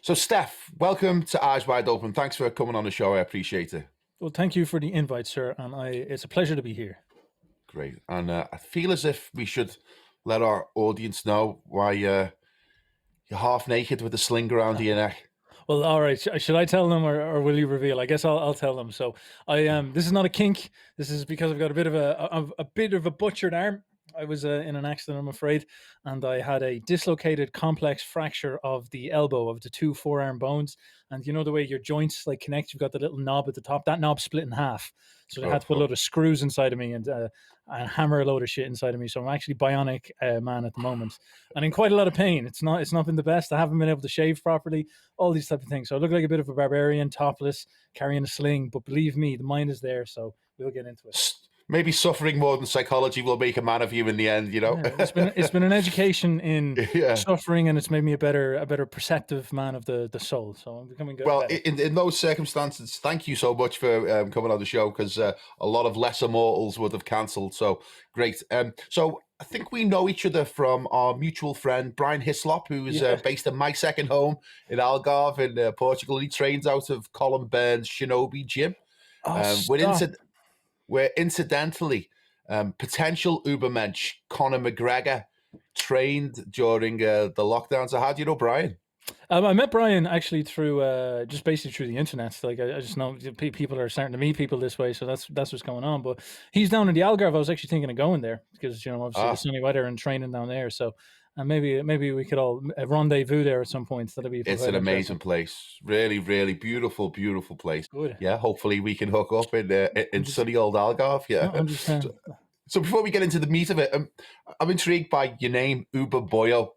So, Stef, welcome to Eyes Wide Open. Thanks for coming on the show. I appreciate it. Well, thank you for the invite, sir, and it's a pleasure to be here. Great. And I feel as if we should let our audience know why you're half naked with a sling around your neck. Well, all right. Should I tell them, or will you reveal? I guess I'll tell them. So I This is not a kink. This is because I've got a bit of a bit of a butchered arm. I was in an accident, I'm afraid, and I had a dislocated complex fracture of the elbow of the two forearm bones. And you know the way your joints like connect, you've got the little knob at the top. That knob split in half, so they had to put a load of screws inside of me and hammer a load of shit inside of me. So I'm actually bionic man at the moment, and in quite a lot of pain. It's not been the best. I haven't been able to shave properly. All these type of things. So I look like a bit of a barbarian, topless, carrying a sling. But believe me, the mind is there. So we'll get into it. Maybe suffering more than psychology will make a man of you in the end, you know. Yeah, it's been an education in Yeah. suffering, and it's made me a better perceptive man of the soul. So I'm becoming good. Well, in those circumstances, thank you so much for coming on the show, because a lot of lesser mortals would have cancelled. So great. So I think we know each other from our mutual friend Brian Hislop, who is based in my second home in Algarve in Portugal. He trains out of Colin Burns' Shinobi Gym. Where incidentally, potential Ubermensch Conor McGregor trained during the lockdown. So how do you know Brian? I met Brian actually through just basically through the internet. Like I just know people are starting to meet people this way, so that's what's going on. But he's down in the Algarve. I was actually thinking of going there because obviously the sunny weather and training down there. So maybe we could all rendezvous there at some point. That'd be. It's an amazing place. Really, really beautiful, beautiful place. Good. Yeah, hopefully we can hook up in sunny old Algarve. Yeah. I understand. So before we get into the meat of it, I'm intrigued by your name, UberBoyo.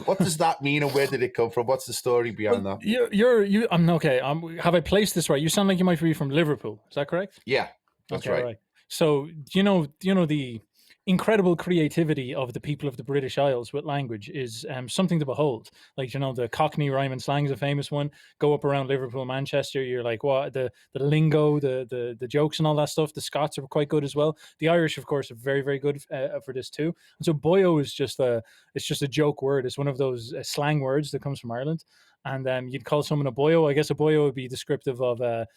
What does that mean, and where did it come from? What's the story behind that? I'm okay. Have I placed this right? You sound like you might be from Liverpool. Is that correct? Yeah, that's okay, right. So you know the incredible creativity of the people of the British Isles with language is something to behold. Like the Cockney rhyme and slang is a famous one. Go up around Liverpool, Manchester, you're like, what the lingo, the jokes and all that stuff. The Scots are quite good as well. The Irish, of course, are very, very good for this too. And so boyo is just a joke word. It's one of those slang words that comes from Ireland. And you'd call someone a boyo. I guess a boyo would be descriptive of a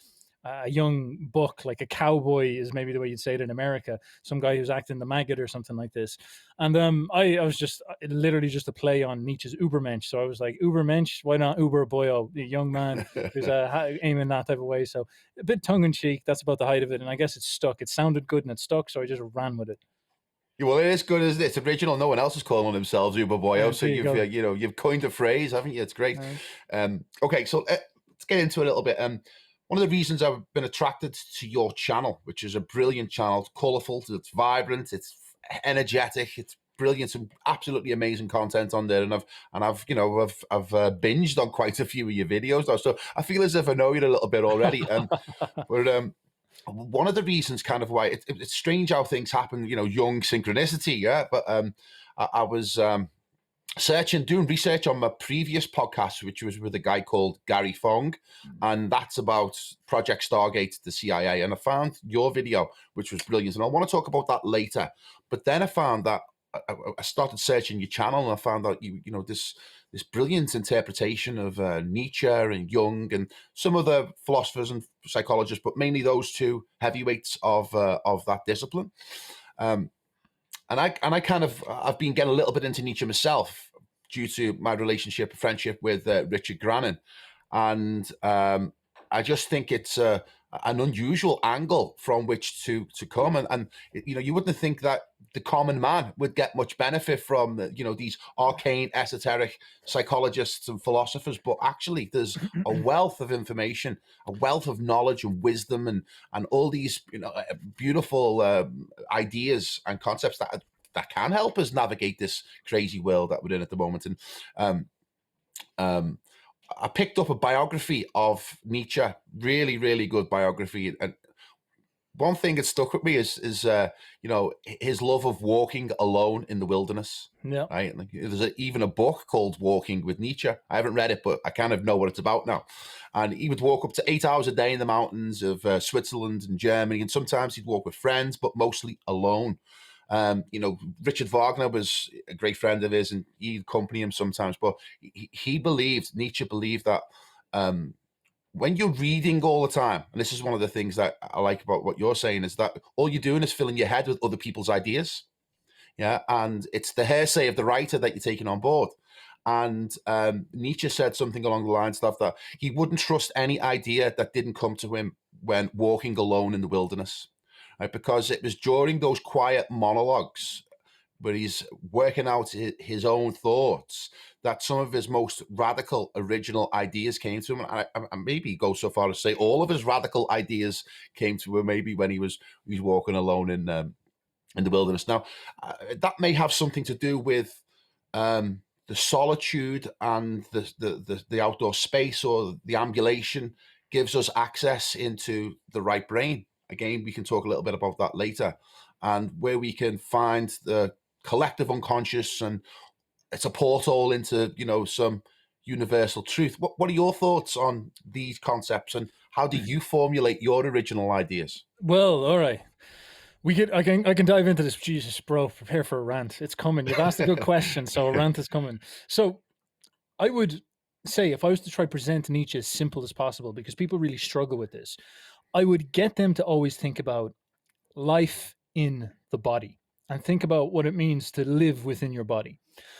young buck, like a cowboy is maybe the way you'd say it in America. Some guy who's acting the maggot or something like this. And I was just literally just a play on Nietzsche's Ubermensch. So I was like, Ubermensch, why not UberBoyo? The young man who's aiming that type of way. So a bit tongue in cheek. That's about the height of it. And I guess it stuck. It sounded good and it stuck. So I just ran with it. Well, it is good, isn't it? It's original. No one else is calling themselves UberBoyo. So you've coined a phrase, haven't you? It's great. Right. Okay, so let's get into it a little bit. One of the reasons I've been attracted to your channel, which is a bringent channel, it's colourful, it's vibrant, it's energetic, it's brilliant, some absolutely amazing content on there, and I've binged on quite a few of your videos now, so I feel as if I know you a little bit already. But one of the reasons, kind of why it's strange how things happen, Jung synchronicity, yeah. But I was doing research on my previous podcast, which was with a guy called Gary Fong, and that's about Project Stargate, the CIA. And I found your video, which was brilliant, and I want to talk about that later. But then I found that I started searching your channel, and I found out this brilliant interpretation of Nietzsche and Jung and some other philosophers and psychologists, but mainly those two heavyweights of that discipline. And I've been getting a little bit into Nietzsche myself due to my friendship with Richard Grannon. And I just think it's an unusual angle from which to come. And you wouldn't think that the common man would get much benefit from, these arcane, esoteric psychologists and philosophers. But actually, there's a wealth of information, a wealth of knowledge and wisdom and all these, beautiful ideas and concepts that can help us navigate this crazy world that we're in at the moment. And I picked up a biography of Nietzsche, really, really good biography. And one thing that stuck with me is his love of walking alone in the wilderness. Yeah. Right. Like, there's even a book called Walking with Nietzsche. I haven't read it, but I kind of know what it's about now. And he would walk up to 8 hours a day in the mountains of Switzerland and Germany. And sometimes he'd walk with friends, but mostly alone. Richard Wagner was a great friend of his, and he'd accompany him sometimes. But Nietzsche believed that when you're reading all the time, and this is one of the things that I like about what you're saying, is that all you're doing is filling your head with other people's ideas. Yeah, and it's the hearsay of the writer that you're taking on board. And Nietzsche said something along the lines of that he wouldn't trust any idea that didn't come to him when walking alone in the wilderness, right? Because it was during those quiet monologues where he's working out his own thoughts that some of his most radical, original ideas came to him. And maybe go so far as to say all of his radical ideas came to him maybe when he was walking alone in the wilderness. Now, that may have something to do with the solitude and the outdoor space, or the ambulation gives us access into the right brain. Again, we can talk a little bit about that later, and where we can find the collective unconscious, and it's a portal into some universal truth. What are your thoughts on these concepts, and how do you formulate your original ideas? Well, all right. I can dive into this. Jesus, bro, prepare for a rant. It's coming. You've asked a good question, so a rant is coming. So I would say, if I was to try present Nietzsche as simple as possible, because people really struggle with this, I would get them to always think about life in the body and think about what it means to live within your body.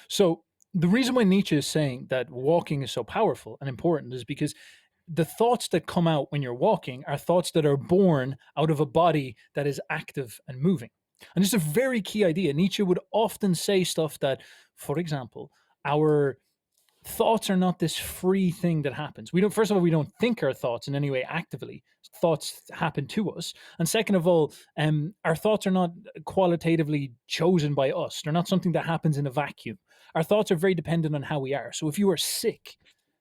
So the reason why Nietzsche is saying that walking is so powerful and important is because the thoughts that come out when you're walking are thoughts that are born out of a body that is active and moving. And it's a very key idea. Nietzsche would often say stuff that, for example, our thoughts are not this free thing that happens. First of all, we don't think our thoughts in any way actively. Thoughts happen to us. And second of all, our thoughts are not qualitatively chosen by us. They're not something that happens in a vacuum. Our thoughts are very dependent on how we are. So if you are sick,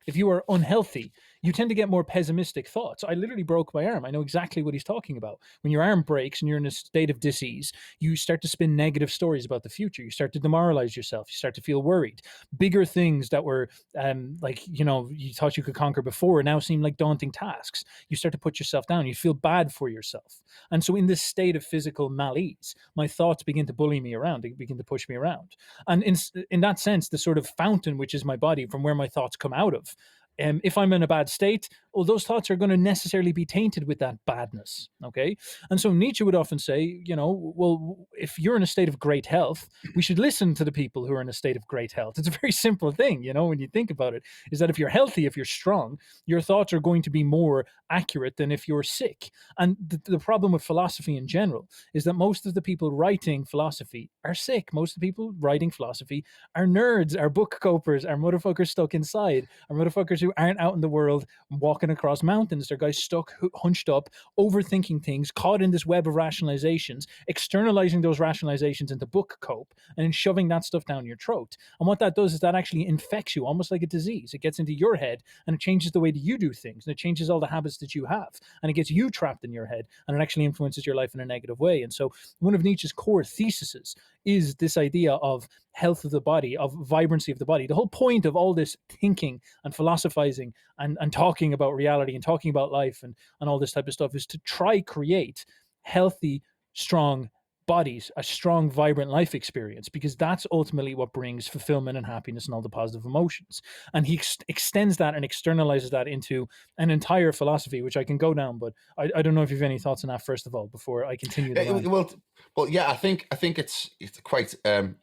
if you are unhealthy, you tend to get more pessimistic thoughts. I literally broke my arm. I know exactly what he's talking about. When your arm breaks and you're in a state of disease, you start to spin negative stories about the future. You start to demoralize yourself. You start to feel worried. Bigger things that were you thought you could conquer before now seem like daunting tasks. You start to put yourself down. You feel bad for yourself. And so in this state of physical malaise, my thoughts begin to bully me around. They begin to push me around. And in that sense, the sort of fountain, which is my body, from where my thoughts come out of, if I'm in a bad state, those thoughts are going to necessarily be tainted with that badness. Okay. And so Nietzsche would often say, well, if you're in a state of great health, we should listen to the people who are in a state of great health. It's a very simple thing, when you think about it, is that if you're healthy, if you're strong, your thoughts are going to be more accurate than if you're sick. And the problem with philosophy in general is that most of the people writing philosophy are sick. Most of the people writing philosophy are nerds, are book copers, are motherfuckers stuck inside, are motherfuckers who aren't out in the world walking across mountains. They're guys stuck, hunched up, overthinking things, caught in this web of rationalizations, externalizing those rationalizations into book cope, and then shoving that stuff down your throat. And what that does is that actually infects you almost like a disease. It gets into your head and it changes the way that you do things, and it changes all the habits that you have, and it gets you trapped in your head, and it actually influences your life in a negative way. And so one of Nietzsche's core theses is this idea of health of the body, of vibrancy of the body. The whole point of all this thinking and philosophizing and talking about reality and talking about life and all this type of stuff is to try create healthy, strong bodies, a strong, vibrant life experience, because that's ultimately what brings fulfillment and happiness and all the positive emotions. And he extends that and externalizes that into an entire philosophy, which I can go down, but I don't know if you have any thoughts on that first of all before I continue. Well, yeah, I think it's quite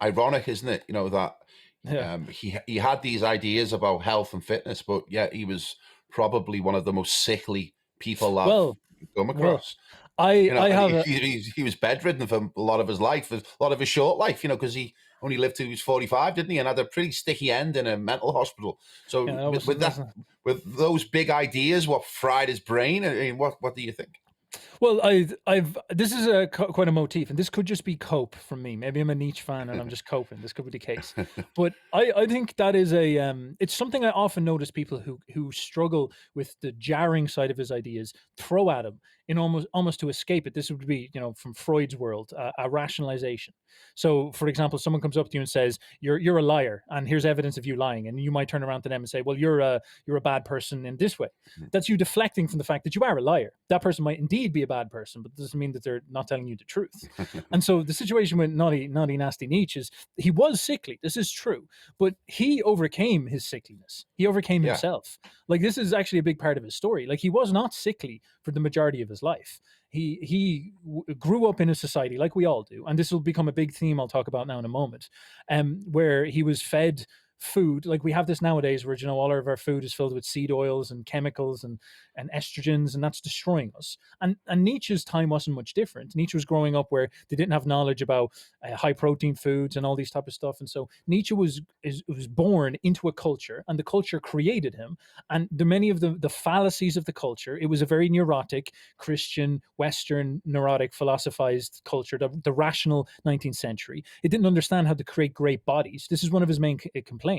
ironic, isn't it? That he had these ideas about health and fitness, but yet he was probably one of the most sickly people I've come across. He was bedridden for a lot of his life, a lot of his short life, because he only lived till he was 45, didn't he? And had a pretty sticky end in a mental hospital. So with those big ideas, what fried his brain? I mean, what do you think? Well, this is quite a motif, and this could just be cope from me. Maybe I'm a Nietzsche fan and I'm just coping. This could be the case, but I think that is it's something I often notice people who struggle with the jarring side of his ideas throw at him in almost to escape it. This would be, from Freud's world, a rationalization. So, for example, someone comes up to you and says, "You're a liar, and here's evidence of you lying," and you might turn around to them and say, "Well, you're a bad person in this way." That's you deflecting from the fact that you are a liar. That person might indeed be a bad person, but it doesn't mean that they're not telling you the truth. And so the situation with naughty nasty Nietzsche is he was sickly. This is true, but he overcame his sickliness. He overcame himself. Like, this is actually a big part of his story. Like, he was not sickly for the majority of his life. He grew up in a society like we all do, and this will become a big theme I'll talk about now in a moment, where he was fed food like we have this nowadays, where, you know, all of our food is filled with seed oils and chemicals and estrogens, and that's destroying us. And Nietzsche's time wasn't much different. Nietzsche was growing up where they didn't have knowledge about high protein foods and all these type of stuff, and so Nietzsche was born into a culture, and the culture created him. And many of the fallacies of the culture, it was a very neurotic Christian Western neurotic philosophized culture, the rational 19th century. It didn't understand how to create great bodies. This is one of his main complaints.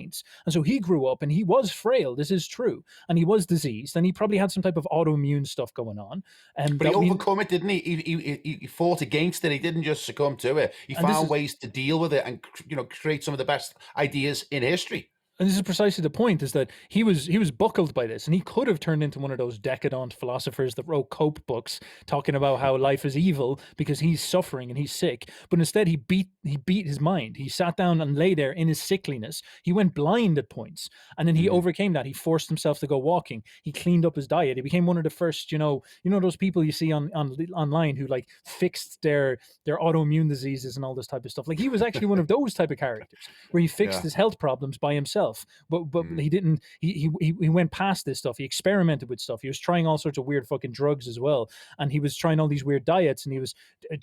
And so he grew up and he was frail. This is true. And he was diseased, and he probably had some type of autoimmune stuff going on. But he overcome it, didn't he? He fought against it. He didn't just succumb to it. He found ways to deal with it and, you know, create some of the best ideas in history. And this is precisely the point, is that he was buckled by this, and he could have turned into one of those decadent philosophers that wrote cope books talking about how life is evil because he's suffering and he's sick. But instead he beat his mind. He sat down and lay there in his sickliness. He went blind at points, and then he overcame that. He forced himself to go walking. He cleaned up his diet. He became one of the first, you know those people you see online who like fixed their autoimmune diseases and all this type of stuff. Like, he was actually one of those type of characters where he fixed his health problems by himself. But he didn't. He went past this stuff. He experimented with stuff. He was trying all sorts of weird fucking drugs as well, and he was trying all these weird diets, and he was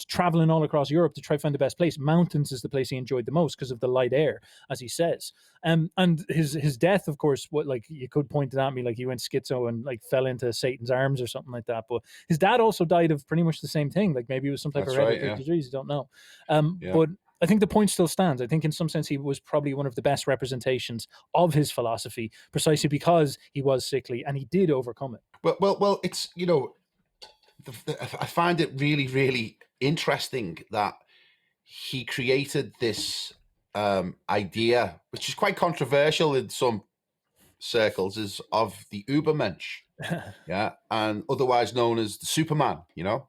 traveling all across Europe to try to find the best place. Mountains is the place he enjoyed the most because of the light air, as he says. And his death, of course, what, like, you could point it at me like he went schizo and like fell into Satan's arms or something like that. But his dad also died of pretty much the same thing. Like, maybe it was some type of hereditary disease. You don't know. But I think the point still stands. I think in some sense he was probably one of the best representations of his philosophy, precisely because he was sickly and he did overcome it. Well, it's, you know, I find it really, really interesting that he created this idea, which is quite controversial in some circles, is of the Ubermensch, and otherwise known as the Superman, you know.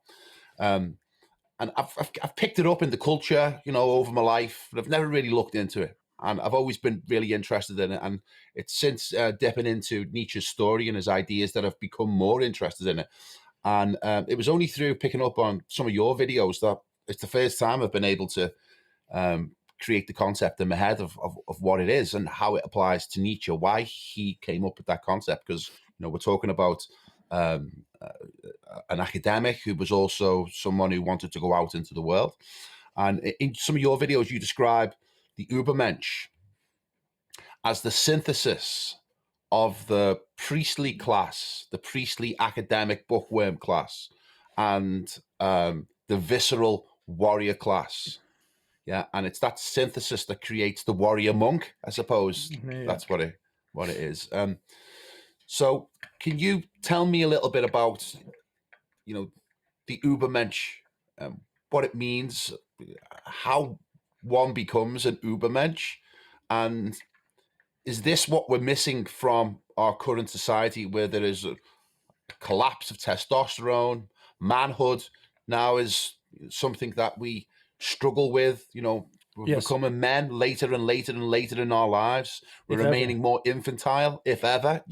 And I've picked it up in the culture, you know, over my life, but I've never really looked into it. And I've always been really interested in it. And it's since dipping into Nietzsche's story and his ideas that I've become more interested in it. And it was only through picking up on some of your videos that it's the first time I've been able to create the concept in my head of what it is and how it applies to Nietzsche, why he came up with that concept. Because, you know, we're talking about an academic who was also someone who wanted to go out into the world. And in some of your videos, you describe the Ubermensch as the synthesis of the priestly class, the priestly academic bookworm class, and the visceral warrior class. Yeah, and it's that synthesis that creates the warrior monk, I suppose. That's what it is. So can you tell me a little bit about, you know, the Ubermensch, what it means, how one becomes an Ubermensch, and is this what we're missing from our current society, where there is a collapse of testosterone? Manhood now is something that we struggle with, you know. We're becoming men later and later and later in our lives. We're remaining more infantile, if ever,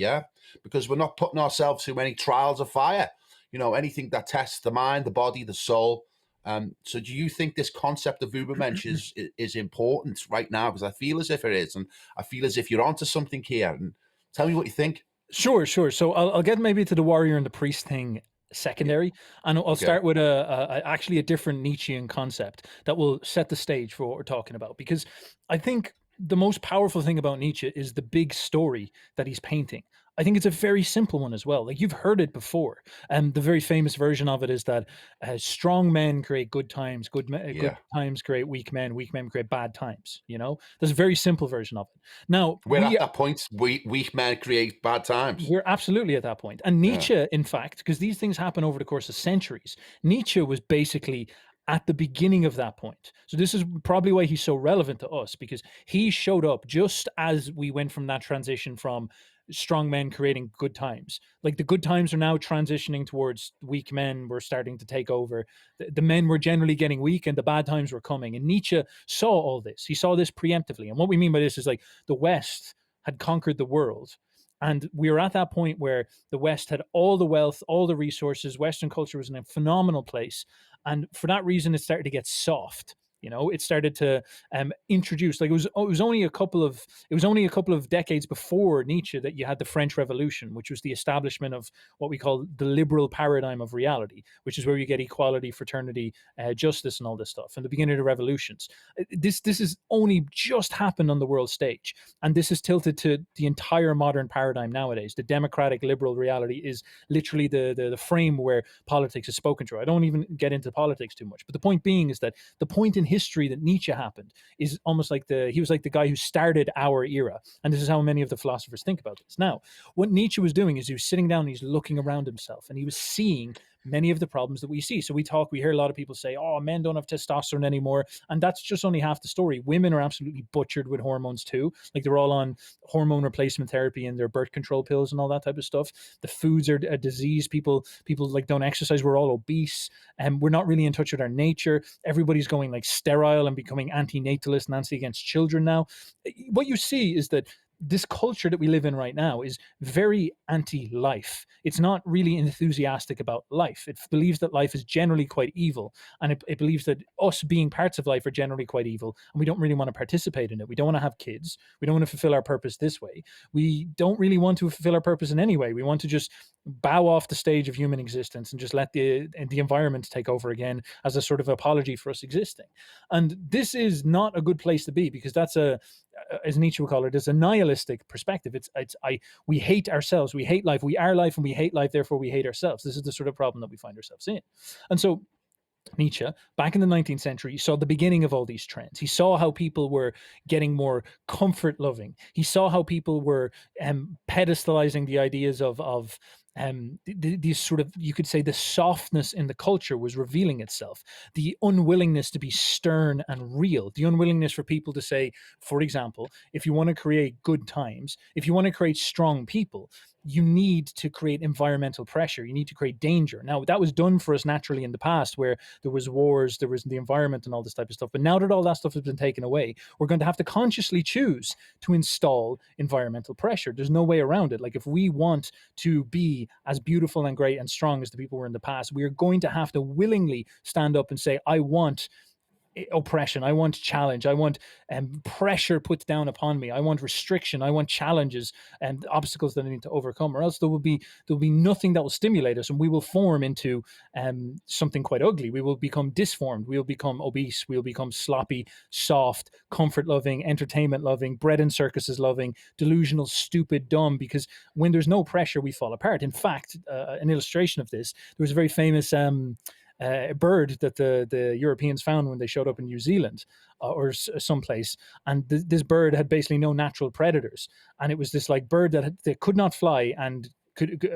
because we're not putting ourselves through any trials of fire, you know, anything that tests the mind, the body, the soul. So do you think this concept of Ubermensch is important right now? Because I feel as if it is, and I feel as if you're onto something here. And tell me what you think. Sure. So I'll get maybe to the warrior and the priest thing secondary, and I'll start with actually a different Nietzschean concept that will set the stage for what we're talking about, because I think the most powerful thing about Nietzsche is the big story that he's painting. I think it's a very simple one as well. Like, you've heard it before. And the very famous version of it is that strong men create good times, good times create weak men create bad times. You know, there's a very simple version of it. Now, we're at that point, weak men create bad times. We're absolutely at that point. And Nietzsche, in fact, because these things happen over the course of centuries, Nietzsche was basically at the beginning of that point. So this is probably why he's so relevant to us, because he showed up just as we went from that transition from strong men creating good times. Like the good times are now transitioning towards weak men were starting to take over. The men were generally getting weak and the bad times were coming. And Nietzsche saw all this. He saw this preemptively. And what we mean by this is like the West had conquered the world. And we were at that point where the West had all the wealth, all the resources. Western culture was in a phenomenal place. And for that reason, it started to get soft. You know, it started to introduce, like it was only a couple of decades before Nietzsche that you had the French Revolution, which was the establishment of what we call the liberal paradigm of reality, which is where you get equality, fraternity, justice, and all this stuff. And the beginning of the revolutions, this has only just happened on the world stage, and this is tilted to the entire modern paradigm nowadays. The democratic liberal reality is literally the frame where politics is spoken through. I don't even get into politics too much, but the point being is that the point in history that Nietzsche happened is almost like he was like the guy who started our era. And this is how many of the philosophers think about this. Now, what Nietzsche was doing is he was sitting down and he's looking around himself and he was seeing many of the problems that we see. So we hear a lot of people say, oh, men don't have testosterone anymore. And that's just only half the story. Women are absolutely butchered with hormones too. Like they're all on hormone replacement therapy and their birth control pills and all that type of stuff. The foods are a disease. People like don't exercise. We're all obese and we're not really in touch with our nature. Everybody's going like sterile and becoming anti-natalist, Nancy against children now. What you see is that this culture that we live in right now is very anti-life. It's not really enthusiastic about life. It believes that life is generally quite evil, and it believes that us being parts of life are generally quite evil, and we don't really want to participate in it. We don't want to have kids. We don't want to fulfill our purpose this way. We don't really want to fulfill our purpose in any way. We want to just bow off the stage of human existence and just let the environment take over again as a sort of apology for us existing. And this is not a good place to be, because that's as Nietzsche would call it, it's a nihilistic perspective. We hate ourselves, we hate life, we are life and we hate life, therefore we hate ourselves. This is the sort of problem that we find ourselves in. And so Nietzsche, back in the 19th century, he saw the beginning of all these trends. He saw how people were getting more comfort loving. He saw how people were pedestalizing the ideas of these sort of, you could say, the softness in the culture was revealing itself. The unwillingness to be stern and real. The unwillingness for people to say, for example, if you want to create good times, if you want to create strong people, you need to create environmental pressure. You need to create danger. Now, that was done for us naturally in the past, where there was wars, there was the environment and all this type of stuff. But now that all that stuff has been taken away, we're going to have to consciously choose to install environmental pressure. There's no way around it. Like, if we want to be as beautiful and great and strong as the people were in the past, we are going to have to willingly stand up and say, I want oppression, I want challenge, I want pressure put down upon me, I want restriction, I want challenges and obstacles that I need to overcome, or else there will be nothing that will stimulate us, and we will form into something quite ugly. We will become disformed, we will become obese, we will become sloppy, soft, comfort loving, entertainment loving, bread and circuses loving, delusional, stupid, dumb, because when there's no pressure we fall apart. In fact, an illustration of this, there was a very famous bird that the Europeans found when they showed up in New Zealand or someplace, and this bird had basically no natural predators, and it was this like bird that could not fly and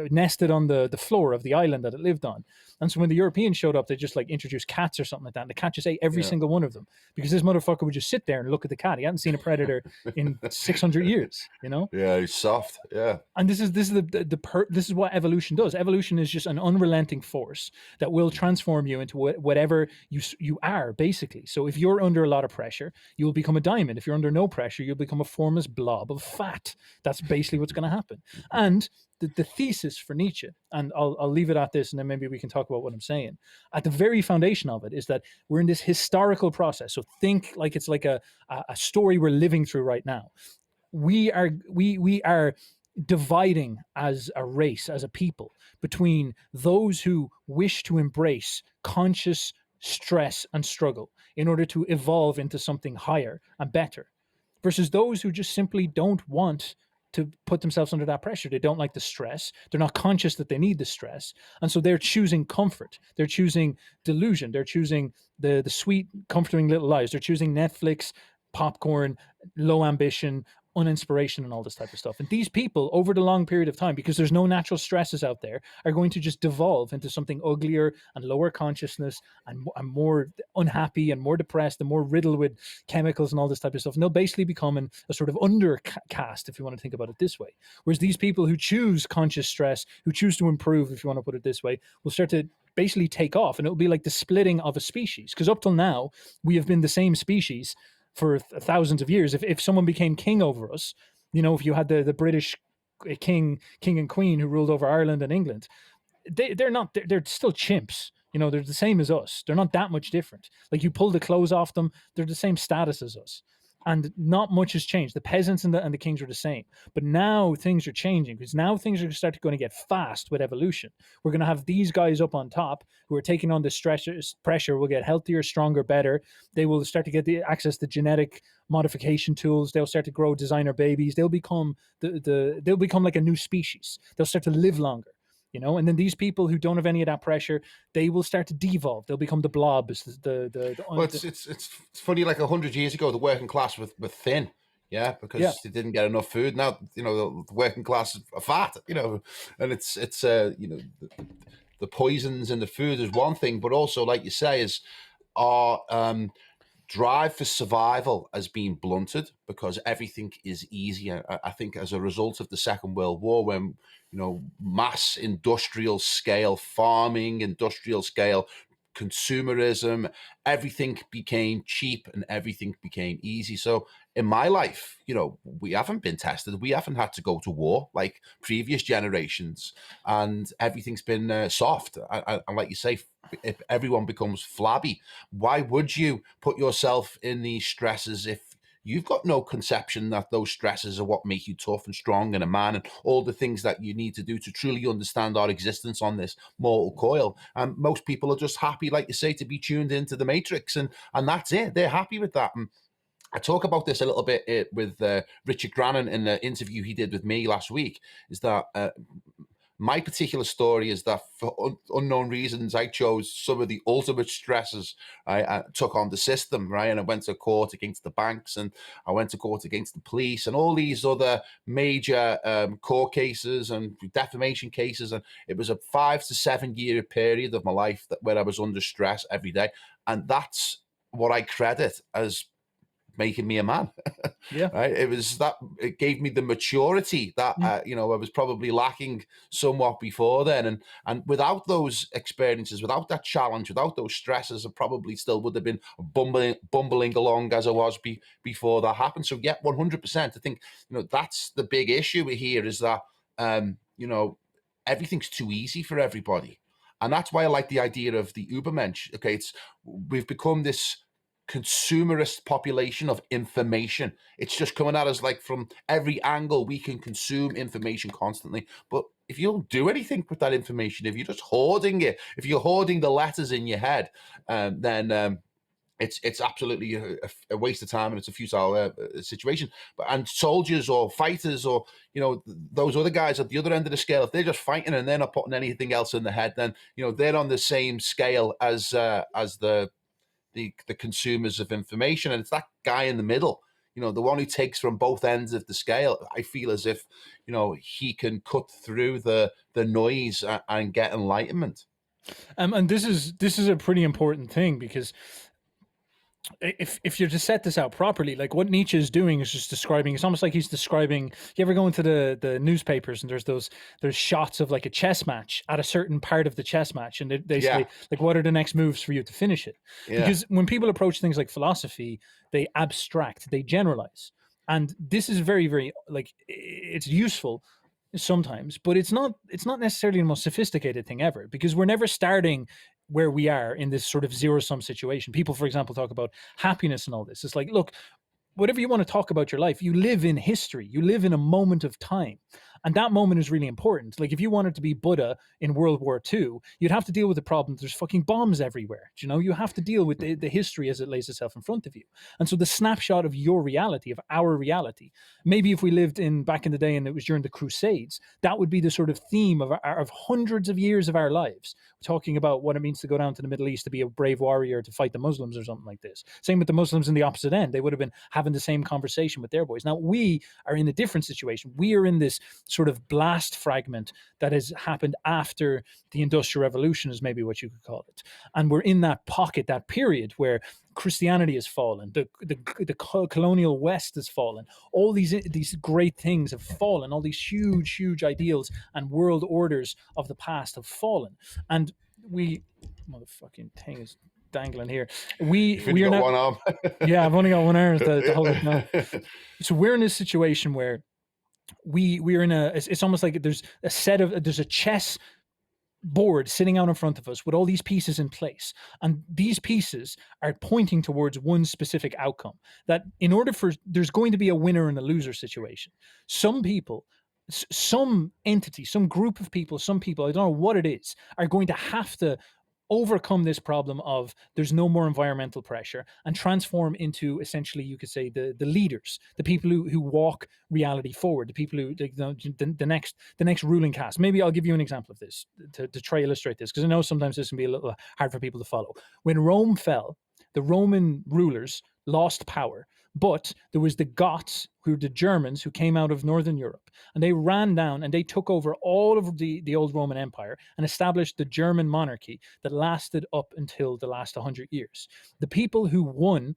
nested on the floor of the island that it lived on. And so when the Europeans showed up, they just like introduced cats or something like that, and the cat just ate every single one of them, because this motherfucker would just sit there and look at the cat. He hadn't seen a predator in 600 years, you know? Yeah, he's soft. Yeah. And this is what evolution does. Evolution is just an unrelenting force that will transform you into whatever you are, basically. So if you're under a lot of pressure, you will become a diamond. If you're under no pressure, you'll become a formless blob of fat. That's basically what's going to happen. And the thesis for Nietzsche, and I'll leave it at this, and then maybe we can talk about what I'm saying. At the very foundation of it is that we're in this historical process. So think like it's like a story we're living through right now. We are dividing as a race, as a people, between those who wish to embrace conscious stress and struggle in order to evolve into something higher and better, versus those who just simply don't want to put themselves under that pressure. They don't like the stress. They're not conscious that they need the stress. And so they're choosing comfort. They're choosing delusion. They're choosing the sweet, comforting little lives. They're choosing Netflix, popcorn, low ambition, uninspiration and all this type of stuff. And these people, over the long period of time, because there's no natural stresses out there, are going to just devolve into something uglier and lower consciousness and more unhappy and more depressed and more riddled with chemicals and all this type of stuff. And they'll basically become a sort of undercast, if you want to think about it this way. Whereas these people who choose conscious stress, who choose to improve, if you want to put it this way, will start to basically take off, and it'll be like the splitting of a species. Because up till now, we have been the same species for thousands of years. If someone became king over us, if you had the British king and queen who ruled over Ireland and England, they're still chimps. They're the same as us. They're not that much different. Like, you pull the clothes off them, they're the same status as us. And not much has changed. The peasants and the kings were the same. But now things are changing, because now things are going to get fast with evolution. We're going to have these guys up on top who are taking on this pressure, will get healthier, stronger, better. They will start to get the access to genetic modification tools. They'll start to grow designer babies. They'll become they'll become like a new species. They'll start to live longer. And then these people who don't have any of that pressure, they will start to devolve. They'll become the blobs. Well, it's funny. Like 100 years ago, the working class were thin, because they didn't get enough food. Now, the working class are fat, and it's the poisons in the food is one thing, but also, like you say, is our drive for survival has been blunted because everything is easier. I think as a result of the Second World War, when mass industrial scale farming, industrial scale consumerism, everything became cheap and everything became easy. So in my life, we haven't been tested. We haven't had to go to war like previous generations, and everything's been soft. And like you say, if everyone becomes flabby, why would you put yourself in these stresses if you've got no conception that those stresses are what make you tough and strong and a man, and all the things that you need to do to truly understand our existence on this mortal coil? And most people are just happy, like you say, to be tuned into the matrix, and that's it. They're happy with that. And I talk about this a little bit with Richard Grannon in the interview he did with me last week, is that my particular story is that for unknown reasons, I chose some of the ultimate stresses I took on the system, right? And I went to court against the banks, and I went to court against the police, and all these other major court cases and defamation cases. And it was a 5 to 7 year period of my life where I was under stress every day. And that's what I credit as making me a man. Right. It gave me the maturity that I was probably lacking somewhat before then, and without those experiences, without that challenge, without those stresses, I probably still would have been bumbling along as I was before that happened. So 100%, I think that's the big issue here, is that everything's too easy for everybody, and that's why I like the idea of the Ubermensch. Okay, we've become this consumerist population of information. It's just coming at us like from every angle. We can consume information constantly, but if you don't do anything with that information, if you're just hoarding it, if you're hoarding the letters in your head, then it's absolutely a waste of time, and it's a futile situation. And soldiers or fighters, or those other guys at the other end of the scale, if they're just fighting and they're not putting anything else in the head, then they're on the same scale as the consumers of information. And it's that guy in the middle, the one who takes from both ends of the scale. I feel as if he can cut through the noise and get enlightenment. And this is a pretty important thing, because if you're to set this out properly, like what Nietzsche is doing is just describing, it's almost like he's describing, you ever go into the newspapers and there's shots of like a chess match at a certain part of the chess match, and they say like, what are the next moves for you to finish it? Because when people approach things like philosophy, they abstract, they generalize. And this is very, very, like, it's useful sometimes, but it's not necessarily the most sophisticated thing ever, because we're never starting where we are in this sort of zero-sum situation. People, for example, talk about happiness and all this. It's like, look, whatever you want to talk about your life, you live in history. You live in a moment of time. And that moment is really important. Like, if you wanted to be Buddha in World War II, you'd have to deal with the problem. There's fucking bombs everywhere. You know, you have to deal with the history as it lays itself in front of you. And so the snapshot of your reality, of our reality, maybe if we lived in back in the day and it was during the Crusades, that would be the sort of theme of hundreds of years of our lives, talking about what it means to go down to the Middle East to be a brave warrior to fight the Muslims or something like this. Same with the Muslims in the opposite end. They would have been having the same conversation with their boys. Now we are in a different situation. We are in this sort of blast fragment that has happened after the Industrial Revolution, is maybe what you could call it. And we're in that pocket, that period where Christianity has fallen, the colonial West has fallen, all these great things have fallen, all these huge ideals and world orders of the past have fallen, and we, motherfucking thing is dangling here. We are not one arm. Yeah, I've only got one arm to hold it now. So we're in this situation where we're in it's almost like there's a chess board sitting out in front of us with all these pieces in place, and these pieces are pointing towards one specific outcome, that in order for there's going to be a winner and a loser situation. Some people, some entity, some group of people, some people, I don't know what it is, are going to have to overcome this problem of there's no more environmental pressure and transform into, essentially, you could say, the leaders, the people who walk reality forward, the people who the next ruling caste. Maybe I'll give you an example of this to try to illustrate this, because I know sometimes this can be a little hard for people to follow. When Rome fell, the Roman rulers lost power, but there was the Goths, who were the Germans, who came out of Northern Europe, and they ran down and they took over all of the old Roman Empire and established the German monarchy that lasted up until the last 100 years. The people who won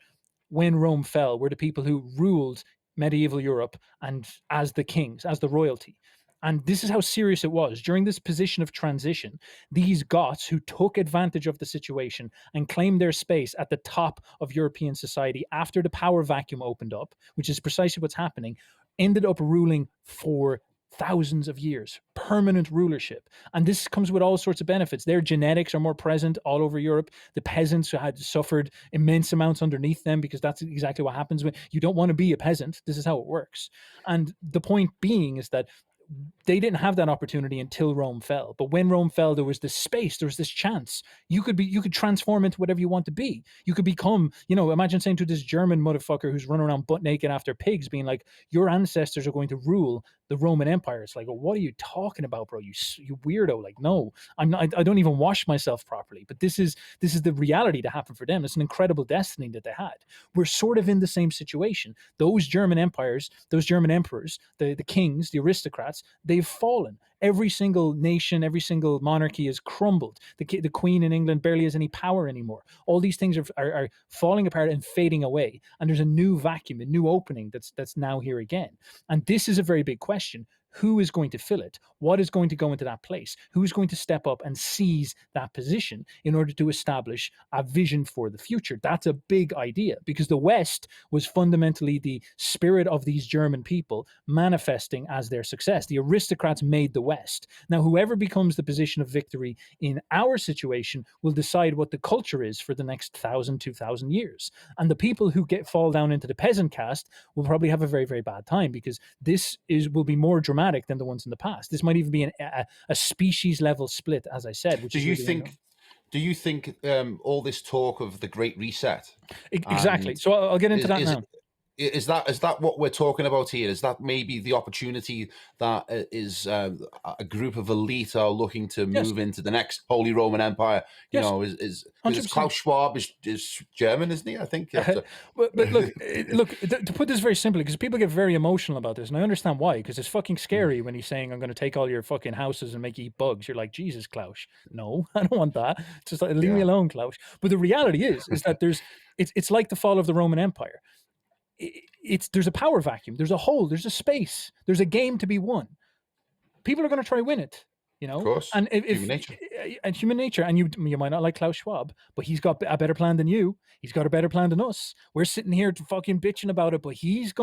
when Rome fell were the people who ruled medieval Europe and as the kings, as the royalty. And this is how serious it was. During this position of transition, these Goths, who took advantage of the situation and claimed their space at the top of European society after the power vacuum opened up, which is precisely what's happening, ended up ruling for thousands of years, permanent rulership. And this comes with all sorts of benefits. Their genetics are more present all over Europe. The peasants who had suffered immense amounts underneath them, because that's exactly what happens when you don't want to be a peasant. This is how it works. And the point being is that they didn't have that opportunity until Rome fell. But when Rome fell, there was this space, there was this chance. You could transform into whatever you want to be. You could become, imagine saying to this German motherfucker who's running around butt naked after pigs, being like, your ancestors are going to rule the Roman Empire. It's like, what are you talking about, bro? You weirdo. Like, no, I'm not. I don't even wash myself properly. But this is the reality that happened for them. It's an incredible destiny that they had. We're sort of in the same situation. Those German empires, those German emperors, the kings, the aristocrats, they've fallen. Every single nation, every single monarchy has crumbled. The Queen in England barely has any power anymore. All these things are falling apart and fading away. And there's a new vacuum, a new opening that's now here again. And this is a very big question. Who is going to fill it? What is going to go into that place? Who's going to step up and seize that position in order to establish a vision for the future? That's a big idea, because the West was fundamentally the spirit of these German people manifesting as their success. The aristocrats made the West. Now, whoever becomes the position of victory in our situation will decide what the culture is for the next 1,000, 2,000 years. And the people who fall down into the peasant caste will probably have a very, very bad time, because this will be more dramatic than the ones in the past. This might even be a species level split, as I said. Which do you think all this talk of the Great Reset? Exactly. So I'll get into that now. Is that what we're talking about here? Is that maybe the opportunity that is a group of elite are looking to move into the next Holy Roman Empire? Is Klaus Schwab is German, isn't he? I think. But look, to put this very simply, because people get very emotional about this, and I understand why, because it's fucking scary when he's saying, I'm going to take all your fucking houses and make you eat bugs. You're like, Jesus, Klaus. No, I don't want that. Just leave me alone, Klaus. But the reality is that it's like the fall of the Roman Empire. There's a power vacuum, there's a hole, there's a space, there's a game to be won. People are going to try to win it. you Of know. course, And human if nature. and human nature, and you might not like Klaus Schwab, but he's got a better plan than you. He's got a better plan than us. We're sitting here to fucking bitching about it, but he's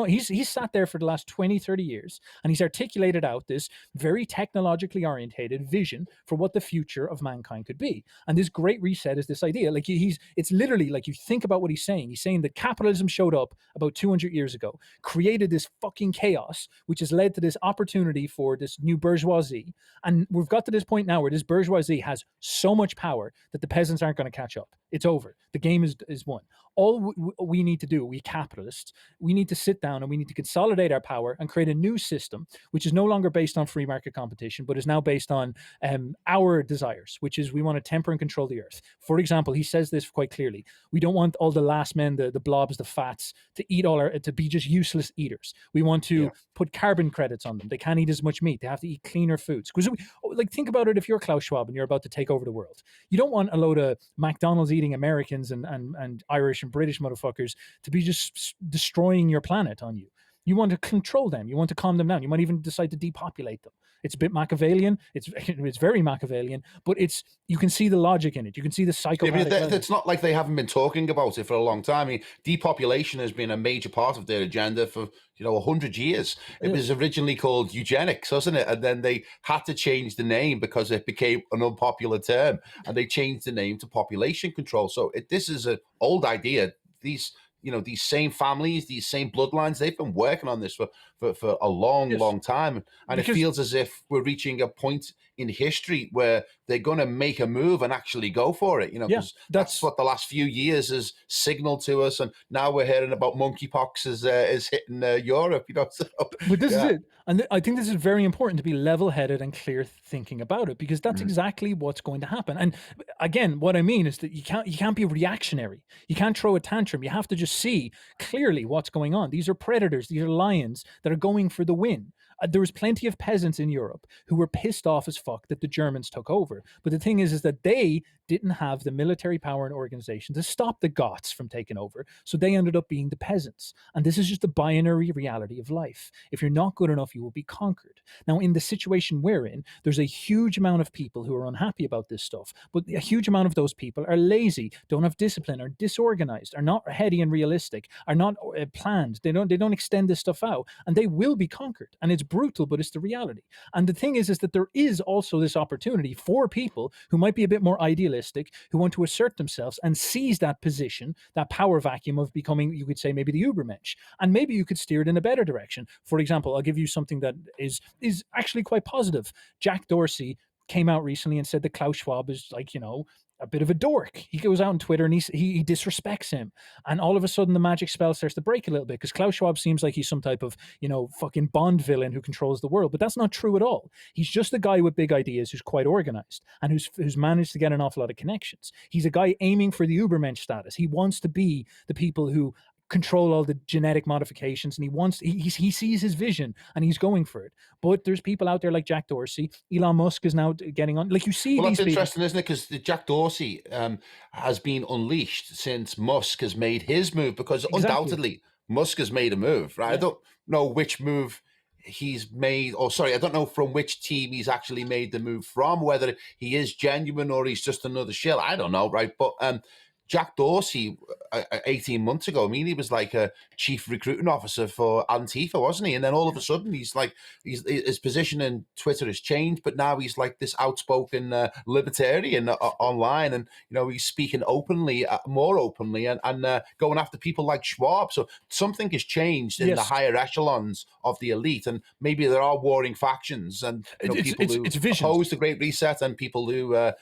sat there for the last 20, 30 years, and he's articulated out this very technologically orientated vision for what the future of mankind could be. And this great reset is this idea. Like it's literally like, you think about what he's saying. He's saying that capitalism showed up about 200 years ago, created this fucking chaos, which has led to this opportunity for this new bourgeoisie. And we've got to this point now where this bourgeoisie has so much power that the peasants aren't going to catch up. It's over. The game is won. All we need to do, we capitalists, we need to sit down and we need to consolidate our power and create a new system, which is no longer based on free market competition, but is now based on our desires, which is we want to temper and control the earth. For example, he says this quite clearly. We don't want all the last men, the blobs, the fats, to eat to be just useless eaters. We want to put carbon credits on them. They can't eat as much meat. They have to eat cleaner foods. Because like, think about it. If you're Klaus Schwab and you're about to take over the world, you don't want a load of McDonald's eating Americans and Irish and British motherfuckers to be just destroying your planet on you. You want to control them. You want to calm them down. You might even decide to depopulate them. It's a bit Machiavellian. It's very Machiavellian, but you can see the logic in it. You can see the psychopathic. Yeah, it's not like they haven't been talking about it for a long time. I mean, depopulation has been a major part of their agenda for 100 years. It was originally called eugenics, wasn't it? And then they had to change the name because it became an unpopular term, and they changed the name to population control. So this is an old idea. These same families, these same bloodlines, they've been working on this for a long time. And it feels as if we're reaching a point in history where they're going to make a move and actually go for it, because that's what the last few years has signaled to us. And now we're hearing about monkeypox is hitting Europe, So, but this is it. And I think this is very important to be level-headed and clear thinking about it, because that's exactly what's going to happen. And again, what I mean is that you can't be reactionary. You can't throw a tantrum. You have to just see clearly what's going on. These are predators. These are lions that are going for the win. There was plenty of peasants in Europe who were pissed off as fuck that the Germans took over. But the thing is that they didn't have the military power and organization to stop the Goths from taking over. So they ended up being the peasants. And this is just the binary reality of life. If you're not good enough, you will be conquered. Now, in the situation we're in, there's a huge amount of people who are unhappy about this stuff. But a huge amount of those people are lazy, don't have discipline, are disorganized, are not heady and realistic, are not planned. They don't extend this stuff out, and they will be conquered. And it's brutal, but it's the reality. And the thing is that there is also this opportunity for people who might be a bit more idealistic, who want to assert themselves and seize that position, that power vacuum of becoming, you could say, maybe the Ubermensch. And maybe you could steer it in a better direction. For example, I'll give you something that is actually quite positive. Jack Dorsey came out recently and said that Klaus Schwab is like, a bit of a dork. He goes out on Twitter and he disrespects him. And all of a sudden the magic spell starts to break a little bit, because Klaus Schwab seems like he's some type of, fucking Bond villain who controls the world. But that's not true at all. He's just a guy with big ideas who's quite organized and who's managed to get an awful lot of connections. He's a guy aiming for the Ubermensch status. He wants to be the people who control all the genetic modifications, and he sees his vision and he's going for it. But there's people out there like Jack Dorsey. Elon Musk is now getting on. Like, you see, well, these that's people. interesting, isn't it? Because Jack Dorsey has been unleashed since Musk has made his move, because undoubtedly Musk has made a move, right? Yeah. I don't know which move he's made, or sorry, I don't know from which team he's actually made the move from, whether he is genuine or he's just another shill. I don't know, right? But Jack Dorsey, 18 months ago, I mean, he was like a chief recruiting officer for Antifa, wasn't he? And then all of a sudden, his position in Twitter has changed, but now he's like this outspoken libertarian online, and he's speaking openly, more openly, and going after people like Schwab. So something has changed in the higher echelons of the elite, and maybe there are warring factions, and people who oppose the Great Reset and people who are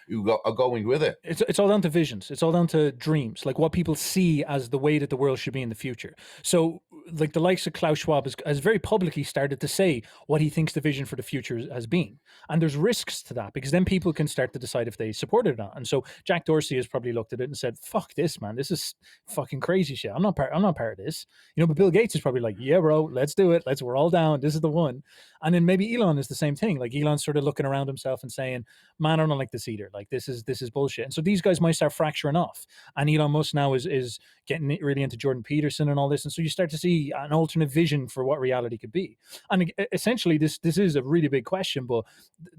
going with it. It's all down to visions. It's all down to dreams, like what people see as the way that the world should be in the future. So like the likes of Klaus Schwab has very publicly started to say what he thinks the vision for the future has been. And there's risks to that, because then people can start to decide if they support it or not. And so Jack Dorsey has probably looked at it and said, fuck this, man. This is fucking crazy shit. I'm not part of this. But Bill Gates is probably like, yeah, bro, let's do it. We're all down. This is the one. And then maybe Elon is the same thing. Like, Elon's sort of looking around himself and saying, man, I don't like this either. Like, this is bullshit. And so these guys might start fracturing off. And Elon Musk now is getting really into Jordan Peterson and all this, and so you start to see an alternate vision for what reality could be. And essentially, this is a really big question, but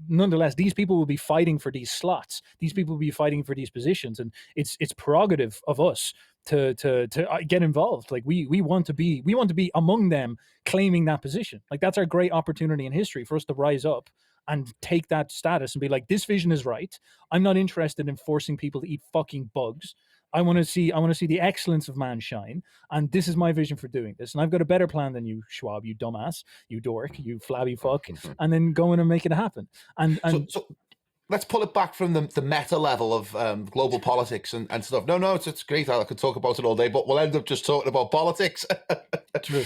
nonetheless, these people will be fighting for these slots. These people will be fighting for these positions, and it's prerogative of us to get involved. Like we want to be among them, claiming that position. Like that's our great opportunity in history for us to rise up and take that status and be like, this vision is right. I'm not interested in forcing people to eat fucking bugs. I want to see the excellence of man shine, and this is my vision for doing this. And I've got a better plan than you, Schwab, you dumbass, you dork, you flabby fuck, and then go in and make it happen. And so let's pull it back from the meta level of global politics and stuff. No, it's great. I could talk about it all day, but we'll end up just talking about politics. True.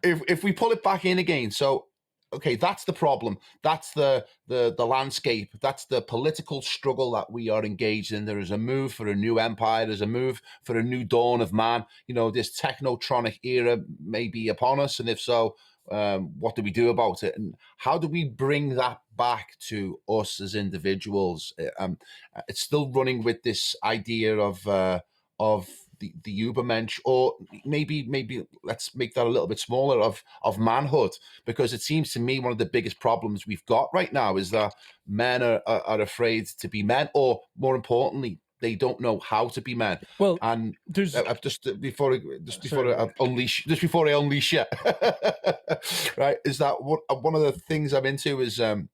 If we pull it back in again, so okay, that's the problem. That's the landscape. That's the political struggle that we are engaged in. There is a move for a new empire. There's a move for a new dawn of man. This technotronic era may be upon us, and if so, what do we do about it, and how do we bring that back to us as individuals? It's still running with this idea of the Ubermensch, or maybe let's make that a little bit smaller, of manhood, because it seems to me one of the biggest problems we've got right now is that men are afraid to be men, or more importantly, they don't know how to be men. Well, and there's before I unleash you, right? Is that one of the things I'm into is one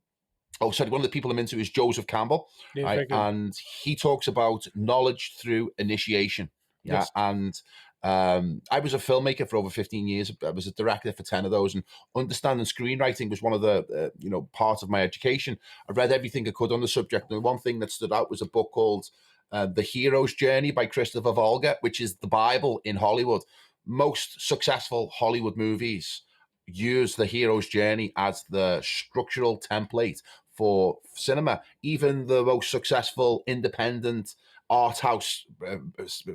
of the people I'm into is Joseph Campbell, right? And he talks about knowledge through initiation. Yeah, yes. And I was a filmmaker for over 15 years. I was a director for 10 of those, and understanding screenwriting was one of the part of my education. I read everything I could on the subject, and one thing that stood out was a book called The Hero's Journey by Christopher Volga, which is the Bible in Hollywood. Most successful Hollywood movies use the hero's journey as the structural template for cinema. Even the most successful independent art house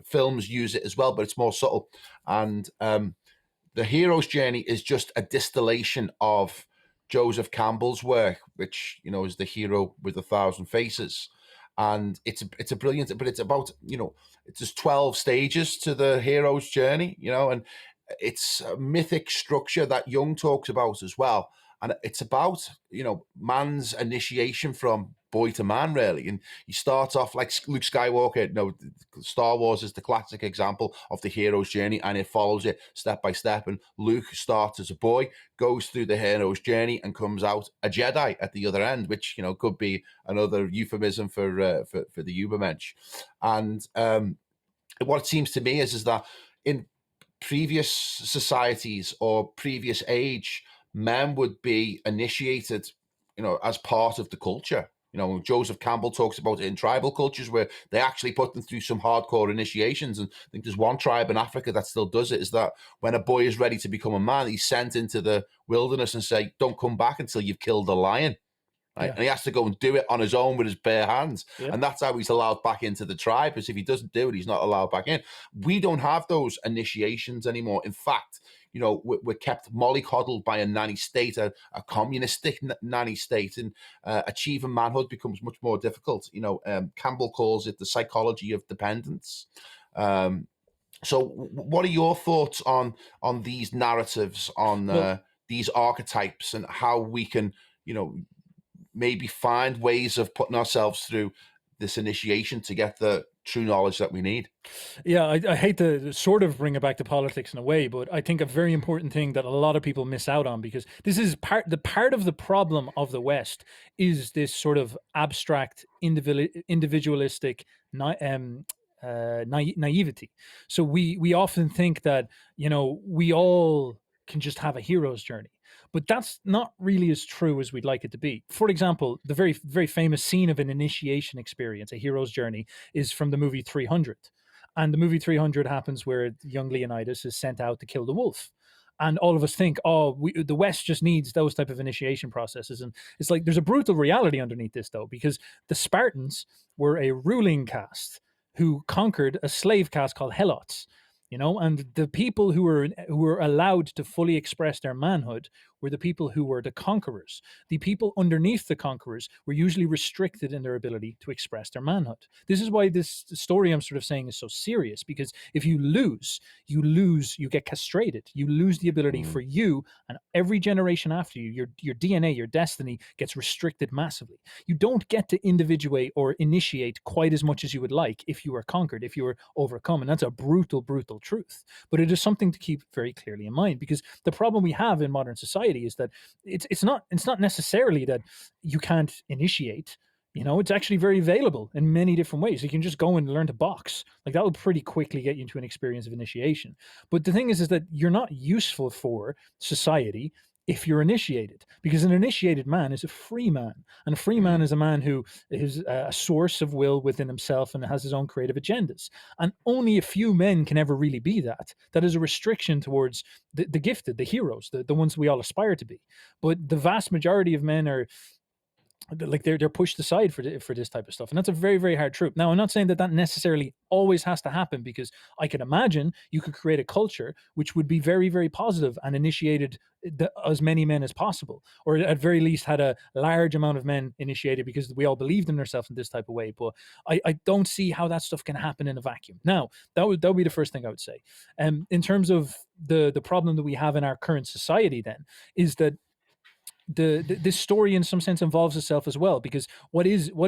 films use it as well, but it's more subtle. And the hero's journey is just a distillation of Joseph Campbell's work, which is The Hero with a Thousand Faces. And it's a brilliant, but it's about it's just 12 stages to the hero's journey, and it's a mythic structure that Jung talks about as well. And it's about, man's initiation from boy to man, really. And he starts off like Luke Skywalker. Star Wars is the classic example of the hero's journey, and it follows it step by step. And Luke starts as a boy, goes through the hero's journey, and comes out a Jedi at the other end, which, could be another euphemism for the Ubermensch. And what it seems to me is that in previous societies or previous age, men would be initiated, as part of the culture. Joseph Campbell talks about it in tribal cultures where they actually put them through some hardcore initiations. And I think there's one tribe in Africa that still does it, is that when a boy is ready to become a man, he's sent into the wilderness and say, don't come back until you've killed a lion. Right? Yeah. And he has to go and do it on his own with his bare hands. Yeah. And that's how he's allowed back into the tribe, because if he doesn't do it, he's not allowed back in. We don't have those initiations anymore. In fact, we're kept mollycoddled by a nanny state, a communistic nanny state, and achieving manhood becomes much more difficult. Campbell calls it the psychology of dependence. So what are your thoughts on these narratives, on these archetypes, and how we can, maybe find ways of putting ourselves through this initiation to get the true knowledge that we need? Yeah, I hate to sort of bring it back to politics in a way, but I think a very important thing that a lot of people miss out on, because this is part of the problem of the West, is this sort of abstract individualistic naivety. So we often think that we all can just have a hero's journey. But that's not really as true as we'd like it to be. For example, the very, very famous scene of an initiation experience, a hero's journey, is from the movie 300. And the movie 300 happens where young Leonidas is sent out to kill the wolf. And all of us think, the West just needs those type of initiation processes. And it's like, there's a brutal reality underneath this, though, because the Spartans were a ruling caste who conquered a slave caste called Helots. and the people who were allowed to fully express their manhood were the people who were the conquerors. The people underneath the conquerors were usually restricted in their ability to express their manhood. This is why this story I'm sort of saying is so serious, because if you lose, you get castrated. You lose the ability for you and every generation after you, your DNA, your destiny gets restricted massively. You don't get to individuate or initiate quite as much as you would like if you were conquered, if you were overcome. And that's a brutal, brutal truth. But it is something to keep very clearly in mind, because the problem we have in modern society is that it's not necessarily that you can't initiate. It's actually very available in many different ways. You can just go and learn to box. Like, that will pretty quickly get you into an experience of initiation. But the thing is that you're not useful for society if you're initiated, because an initiated man is a free man, and a free man is a man who is a source of will within himself and has his own creative agendas. And only a few men can ever really be that. That is a restriction towards the gifted, the heroes, the ones we all aspire to be. But the vast majority of men are like, they're pushed aside for this type of stuff, and that's a very, very hard truth. Now, I'm not saying that necessarily always has to happen, because I could imagine you could create a culture which would be very, very positive and initiated as many men as possible, or at very least had a large amount of men initiated because we all believed in ourselves in this type of way. But I don't see how that stuff can happen in a vacuum. Now, that would be the first thing I would say. In terms of the problem that we have in our current society, then, is that this story in some sense involves itself as well, because what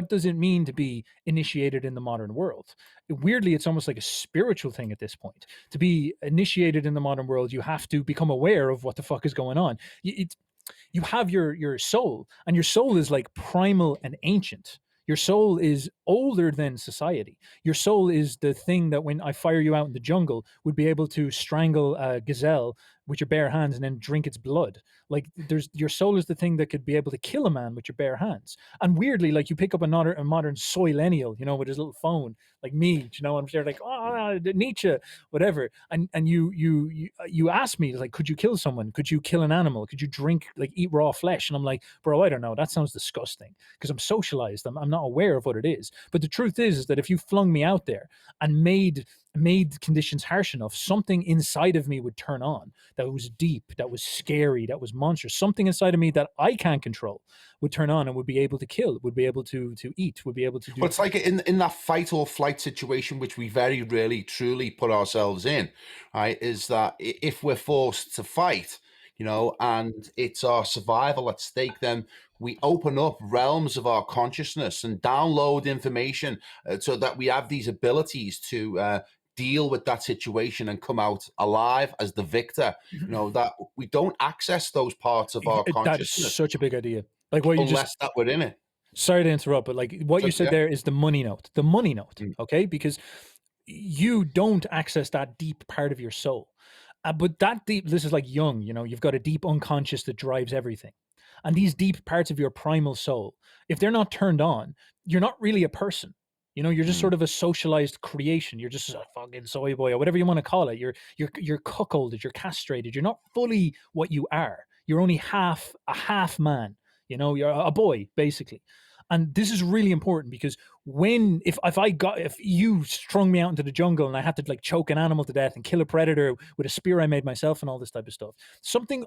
does it mean to be initiated in the modern world? Weirdly, it's almost like a spiritual thing at this point. To be initiated in the modern world, you have to become aware of what the fuck is going on. You have your soul, and your soul is like primal and ancient. Your soul is older than society. Your soul is the thing that, when I fire you out in the jungle, would be able to strangle a gazelle with your bare hands and then drink its blood. Like, your soul is the thing that could be able to kill a man with your bare hands. And weirdly, like, you pick up a modern soy-lennial, with his little phone, like me, I'm there like, Nietzsche, whatever. And you ask me, like, could you kill someone? Could you kill an animal? Could you eat raw flesh? And I'm like, bro, I don't know. That sounds disgusting, because I'm socialized. I'm not aware of what it is. But the truth is that if you flung me out there and made conditions harsh enough, something inside of me would turn on, that was deep, that was scary, that was monstrous. Something inside of me that I can't control would turn on and would be able to kill, would be able to eat, would be able to do. But it's like in that fight or flight situation, which we very rarely truly put ourselves in, right? Is that if we're forced to fight, and it's our survival at stake, then we open up realms of our consciousness and download information so that we have these abilities to deal with that situation and come out alive as the victor. That we don't access those parts of our consciousness. That is such a big idea. Like, what you unless that we're in it. Sorry to interrupt, but like what you said there is the money note. The money note, okay? Because you don't access that deep part of your soul. But that deep, this is like Jung, you've got a deep unconscious that drives everything. And these deep parts of your primal soul, if they're not turned on, you're not really a person. You're just sort of a socialized creation. You're just a fucking soy boy, or whatever you want to call it. You're cuckolded, you're castrated. You're not fully what you are. You're only a half man. You're a boy, basically. And this is really important, because if you strung me out into the jungle and I had to like choke an animal to death and kill a predator with a spear I made myself and all this type of stuff,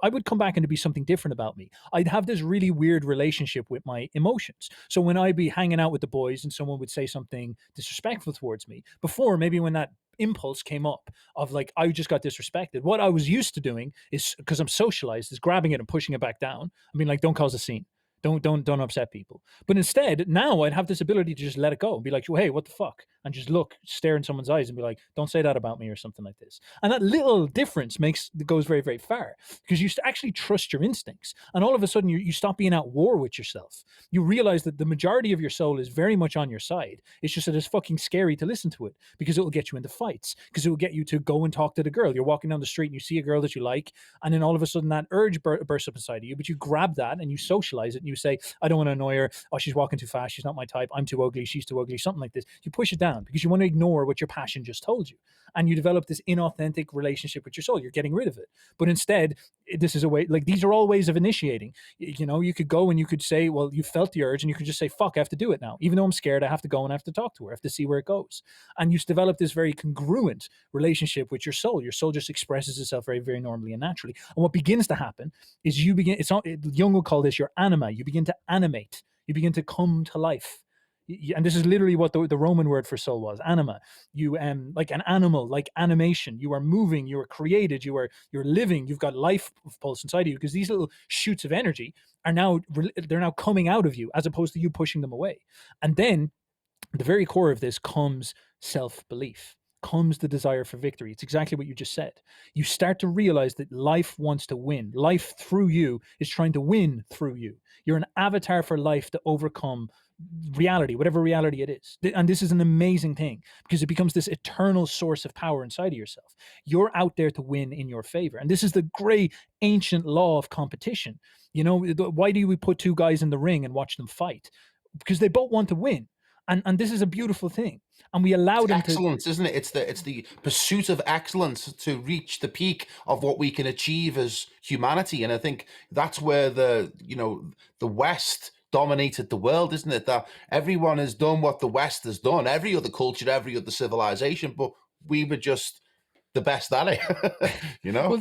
I would come back and it'd be something different about me. I'd have this really weird relationship with my emotions. So when I'd be hanging out with the boys and someone would say something disrespectful towards me, before, maybe when that impulse came up of like, I just got disrespected, what I was used to doing is, because I'm socialized, is grabbing it and pushing it back down. I mean, like, don't cause a scene. Don't upset people. But instead, now I'd have this ability to just let it go and be like, hey, what the fuck? And just stare in someone's eyes and be like, don't say that about me, or something like this. And that little difference goes very, very far, because you actually trust your instincts. And all of a sudden you stop being at war with yourself. You realize that the majority of your soul is very much on your side. It's just that it's fucking scary to listen to it, because it will get you into fights, because it will get you to go and talk to the girl. You're walking down the street and you see a girl that you like, and then all of a sudden that urge bursts up inside of you, but you grab that and you socialize it and you say, I don't want to annoy her. Oh, she's walking too fast. She's not my type. I'm too ugly. She's too ugly. Something like this. You push it down. down because you want to ignore what your passion just told you. And you develop this inauthentic relationship with your soul. You're getting rid of it. But instead, this is a way, like, these are all ways of initiating. You know, you could go and you could say, well, you felt the urge and you could just say, fuck, I have to do it now. Even though I'm scared, I have to go and I have to talk to her. I have to see where it goes. And you develop this very congruent relationship with your soul. Your soul just expresses itself very, very normally and naturally. And what begins to happen is Jung would call this your anima. You begin to animate. You begin to come to life. And this is literally what the Roman word for soul was, anima. You like an animal, like animation. You are moving, you are created, you're living, you've got life pulse inside of you, because these little shoots of energy are now coming out of you as opposed to you pushing them away. And then the very core of this comes self-belief, comes the desire for victory. It's exactly what you just said. You start to realize that life wants to win. Life through you is trying to win through you. You're an avatar for life to overcome reality, whatever reality it is. And this is an amazing thing because it becomes this eternal source of power inside of yourself. You're out there to win in your favor. And this is the great ancient law of competition. You know, why do we put two guys in the ring and watch them fight? Because they both want to win. And this is a beautiful thing. And we allow them excellence, isn't it? It's the pursuit of excellence to reach the peak of what we can achieve as humanity. And I think that's where the West dominated the world, isn't it? That everyone has done what the West has done, every other culture, every other civilization, but we were just the best at it, you know?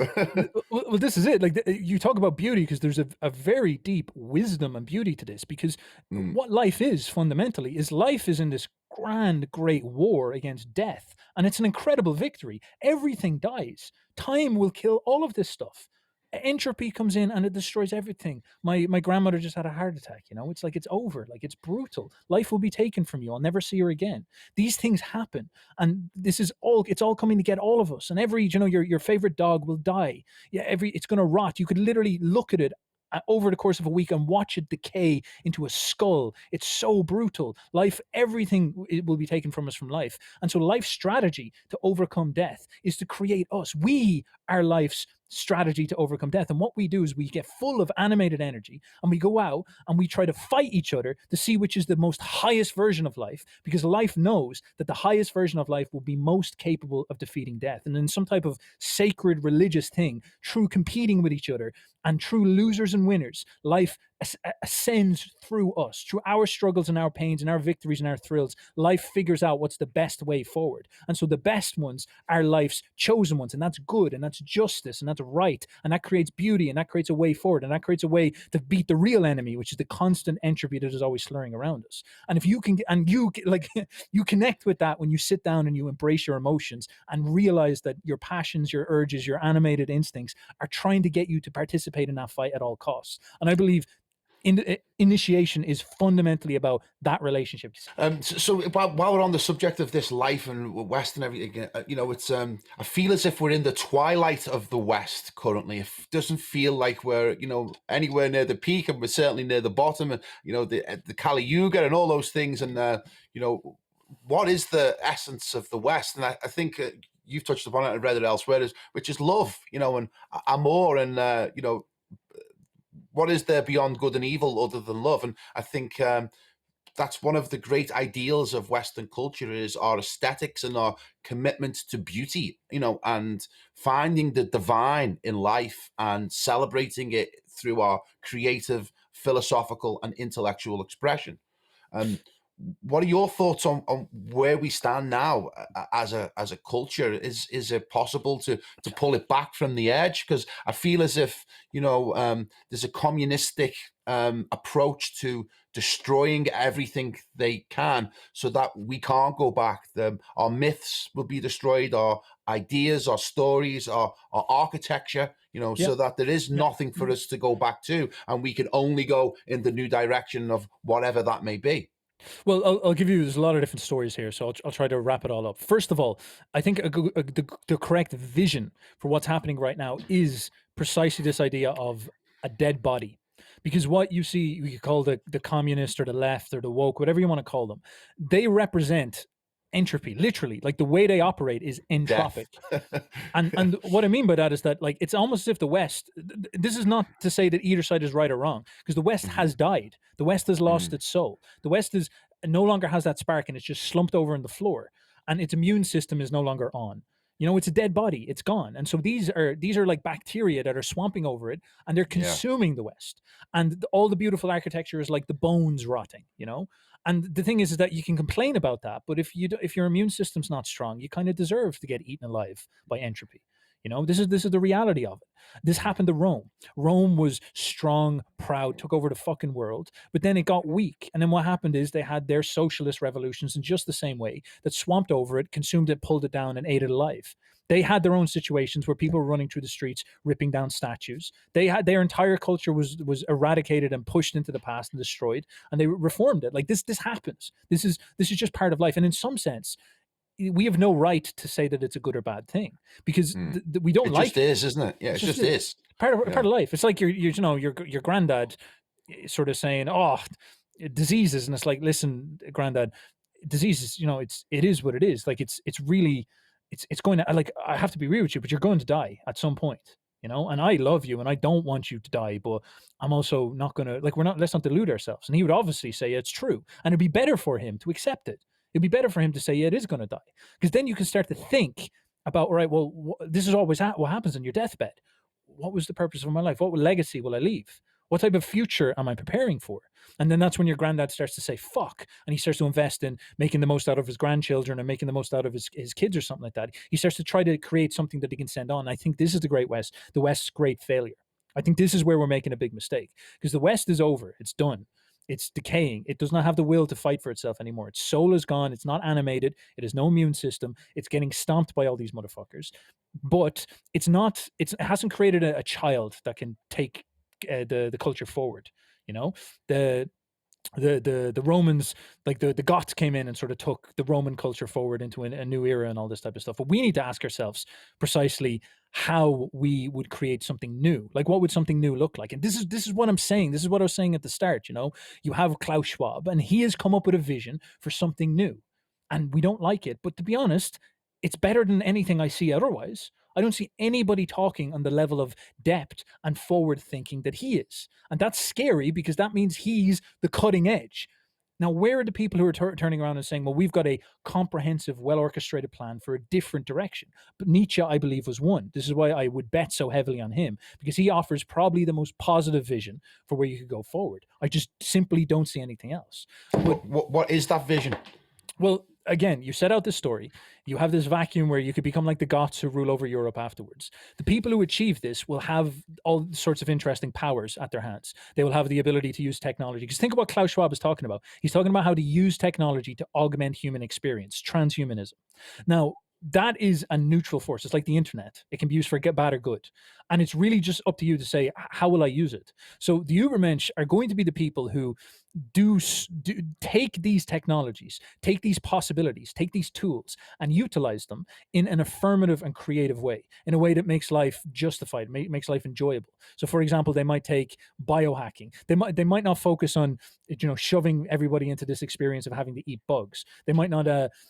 Well, this is it. Like, you talk about beauty because there's a very deep wisdom and beauty to this, because what life is fundamentally is life is in this grand, great war against death. And it's an incredible victory. Everything dies. Time will kill all of this stuff. Entropy comes in and it destroys everything. My grandmother just had a heart attack. You know, it's like, it's over. Like, it's brutal. Life will be taken from you. I'll never see her again. These things happen, and it's all coming to get all of us. And your favorite dog will die. Yeah, it's going to rot. You could literally look at it over the course of a week and watch it decay into a skull. It's so brutal. Life, everything will be taken from us from life. And so life's strategy to overcome death is to create us. We are life's strategy to overcome death. And what we do is we get full of animated energy and we go out and we try to fight each other to see which is the most highest version of life, because life knows that the highest version of life will be most capable of defeating death. And in some type of sacred religious thing, through competing with each other and true losers and winners, life ascends through us, through our struggles and our pains and our victories and our thrills. Life figures out what's the best way forward. And so the best ones are life's chosen ones, and that's good, and that's justice, and that's right, and that creates beauty, and that creates a way forward, and that creates a way to beat the real enemy, which is the constant entropy that is always slurring around us. And if you can, and you like you connect with that when you sit down and you embrace your emotions and realize that your passions, your urges, your animated instincts are trying to get you to participate in that fight at all costs. And I believe initiation is fundamentally about that relationship. So while we're on the subject of this life and West and everything, it's I feel as if we're in the twilight of the West currently. It doesn't feel like we're anywhere near the peak, and we're certainly near the bottom. And the Kali Yuga and all those things. And what is the essence of the West? And I think you've touched upon it and read it elsewhere, which is love, and amor, and what is there beyond good and evil other than love? And I think that's one of the great ideals of Western culture, is our aesthetics and our commitment to beauty, and finding the divine in life and celebrating it through our creative, philosophical, and intellectual expression. What are your thoughts on where we stand now as a culture? Is it possible to pull it back from the edge? Because I feel as if there's a communistic approach to destroying everything they can, so that we can't go back. Our myths will be destroyed, our ideas, our stories, our architecture, so that there is nothing for us to go back to, and we can only go in the new direction of whatever that may be. Well, I'll give you, there's a lot of different stories here, so I'll try to wrap it all up. First of all, I think the correct vision for what's happening right now is precisely this idea of a dead body. Because what you see, you could call the communist or the left or the woke, whatever you want to call them, they represent entropy, literally. Like, the way they operate is entropic. and what I mean by that is that, like, it's almost as if the West, this is not to say that either side is right or wrong, because the West has died. The West has lost its soul. The West is no longer has that spark, and it's just slumped over on the floor, and its immune system is no longer on. It's a dead body, it's gone. And so these are like bacteria that are swamping over it, and they're consuming the West. And all the beautiful architecture is like the bones rotting. And the thing is that you can complain about that, but if your immune system's not strong, you kind of deserve to get eaten alive by entropy. This is the reality of it. This happened to Rome. Rome was strong, proud, took over the fucking world, but then it got weak. And then what happened is they had their socialist revolutions in just the same way, that swamped over it, consumed it, pulled it down, and ate it alive. They had their own situations where people were running through the streets, ripping down statues. Their entire culture was eradicated and pushed into the past and destroyed, and they reformed it. Like this happens. This is just part of life. And in some sense, we have no right to say that it's a good or bad thing, because we don't like it. It just is, isn't it? Yeah, it just is. Part of life. It's like your granddad sort of saying, "Oh, diseases," and it's like, listen, granddad, diseases. It is what it is. Like it's really, it's going to, like, I have to be real with you, but you're going to die at some point. And I love you and I don't want you to die, but I'm also not going to, like, let's not delude ourselves. And he would obviously say it's true, and it'd be better for him to accept it. It'd be better for him to say, yeah, it is going to die, because then you can start to think about, all right, well, this is always what happens on your deathbed. What was the purpose of my life? What legacy will I leave? What type of future am I preparing for? And then that's when your granddad starts to say, fuck. And he starts to invest in making the most out of his grandchildren and making the most out of his kids or something like that. He starts to try to create something that he can send on. I think this is the Great West, the West's great failure. I think this is where we're making a big mistake, because the West is over. It's done. It's decaying. It does not have the will to fight for itself anymore. Its soul is gone. It's not animated. It has no immune system. It's getting stomped by all these motherfuckers. But it hasn't created a child that can take the culture forward. The Romans, like the Goths, came in and sort of took the Roman culture forward into a new era and all this type of stuff. But we need to ask ourselves precisely how we would create something new. Like, what would something new look like? And this is what I'm saying. This is what I was saying at the start. You have Klaus Schwab, and he has come up with a vision for something new, and we don't like it. But to be honest, it's better than anything I see otherwise. I don't see anybody talking on the level of depth and forward thinking that he is. And that's scary, because that means he's the cutting edge. Now, where are the people who are turning around and saying, well, we've got a comprehensive, well-orchestrated plan for a different direction? But Nietzsche, I believe, was one. This is why I would bet so heavily on him, because he offers probably the most positive vision for where you could go forward. I just simply don't see anything else. But what is that vision? Well, again, you set out this story. You have this vacuum where you could become like the Goths who rule over Europe afterwards. The people who achieve this will have all sorts of interesting powers at their hands. They will have the ability to use technology. Because think of what Klaus Schwab is talking about. He's talking about how to use technology to augment human experience, transhumanism. Now, that is a neutral force. It's like the internet. It can be used for bad or good. And it's really just up to you to say, how will I use it? So the Ubermensch are going to be the people who do take these technologies, take these possibilities, take these tools, and utilize them in an affirmative and creative way, in a way that makes life justified, makes life enjoyable. So, for example, they might take biohacking. They might not focus on, shoving everybody into this experience of having to eat bugs. They might not.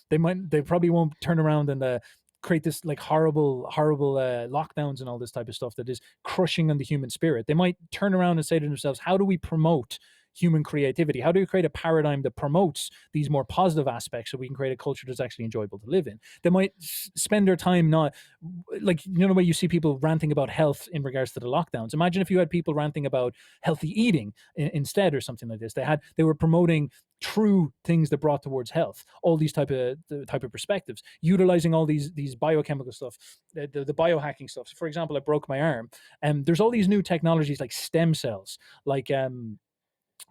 They probably won't turn around and create this like horrible lockdowns and all this type of stuff that is crushing on the human spirit. They might turn around and say to themselves, how do we promote human creativity? How do we create a paradigm that promotes these more positive aspects so we can create a culture that's actually enjoyable to live in? They might spend their time not, like, the way you see people ranting about health in regards to the lockdowns. Imagine if you had people ranting about healthy eating instead, or something like this. They were promoting true things that brought towards health, all these type of perspectives, utilizing all these biochemical stuff, the biohacking stuff. So, for example, I broke my arm, and there's all these new technologies like stem cells, like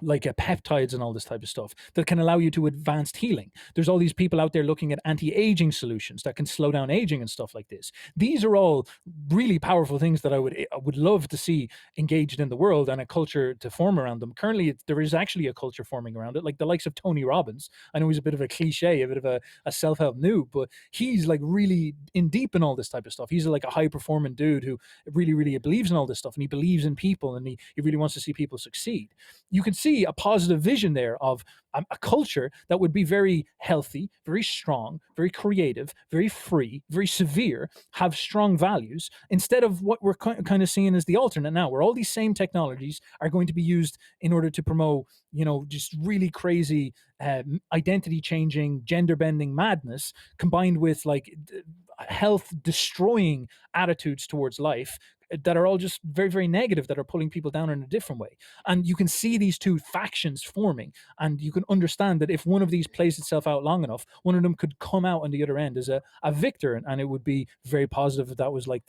peptides and all this type of stuff that can allow you to advanced healing. There's all these people out there looking at anti-aging solutions that can slow down aging and stuff like this. These are all really powerful things that I would love to see engaged in the world, and a culture to form around them. Currently, there is actually a culture forming around it, like the likes of Tony Robbins. I know he's a bit of a cliche, a bit of a self-help noob, but he's like really in deep in all this type of stuff. He's like a high-performing dude who really, really believes in all this stuff, and he believes in people, and he really wants to see people succeed. You can could see a positive vision there of a culture that would be very healthy, very strong, very creative, very free, very severe, have strong values, instead of what we're kind of seeing as the alternate now, where all these same technologies are going to be used in order to promote, just really crazy identity changing, gender bending madness, combined with like health destroying attitudes towards life that are all just very, very negative, that are pulling people down in a different way. And you can see these two factions forming, and you can understand that if one of these plays itself out long enough, one of them could come out on the other end as a victor, and it would be very positive if that was like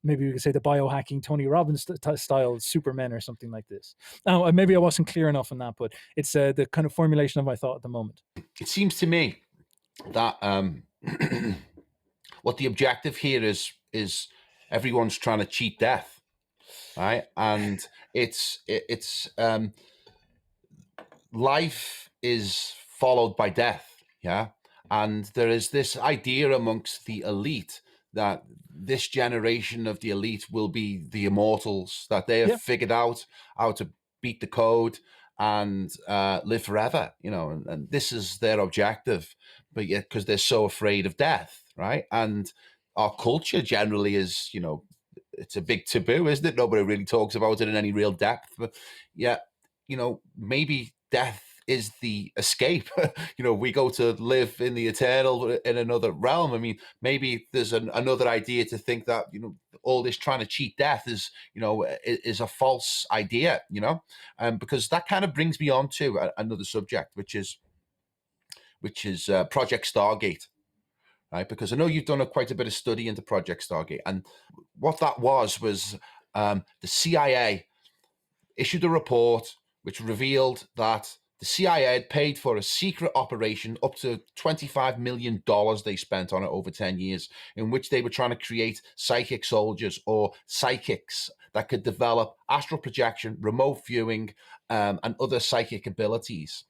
maybe we could say the biohacking Tony Robbins style Superman or something like this. Now, maybe I wasn't clear enough on that, but it's the kind of formulation of my thought at the moment. It seems to me that what the objective here is everyone's trying to cheat death, right? And it's life is followed by death, yeah? And there is this idea amongst the elite that this generation of the elite will be the immortals, that they have figured out how to beat the code and live forever, and this is their objective, but yet because they're so afraid of death, right? And our culture generally is, it's a big taboo, isn't it? Nobody really talks about it in any real depth, but yeah, maybe death is the escape. We go to live in the eternal in another realm. I mean, maybe there's another idea to think that, all this trying to cheat death is a false idea, because that kind of brings me on to another subject, which is Project Stargate. Right, because I know you've done quite a bit of study into Project Stargate, and what that was the CIA issued a report which revealed that the CIA had paid for a secret operation up to $25 million they spent on it over 10 years, in which they were trying to create psychic soldiers or psychics that could develop astral projection, remote viewing, and other psychic abilities.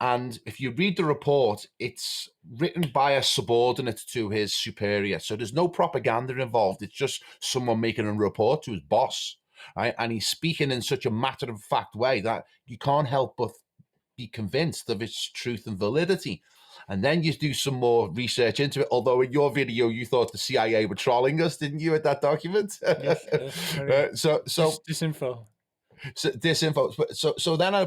And if you read the report, it's written by a subordinate to his superior. So there's no propaganda involved. It's just someone making a report to his boss, right? And he's speaking in such a matter-of-fact way that you can't help but be convinced of its truth and validity. And then you do some more research into it. Although in your video, you thought the CIA were trolling us, didn't you, at that document? Yes, so disinfo. So then I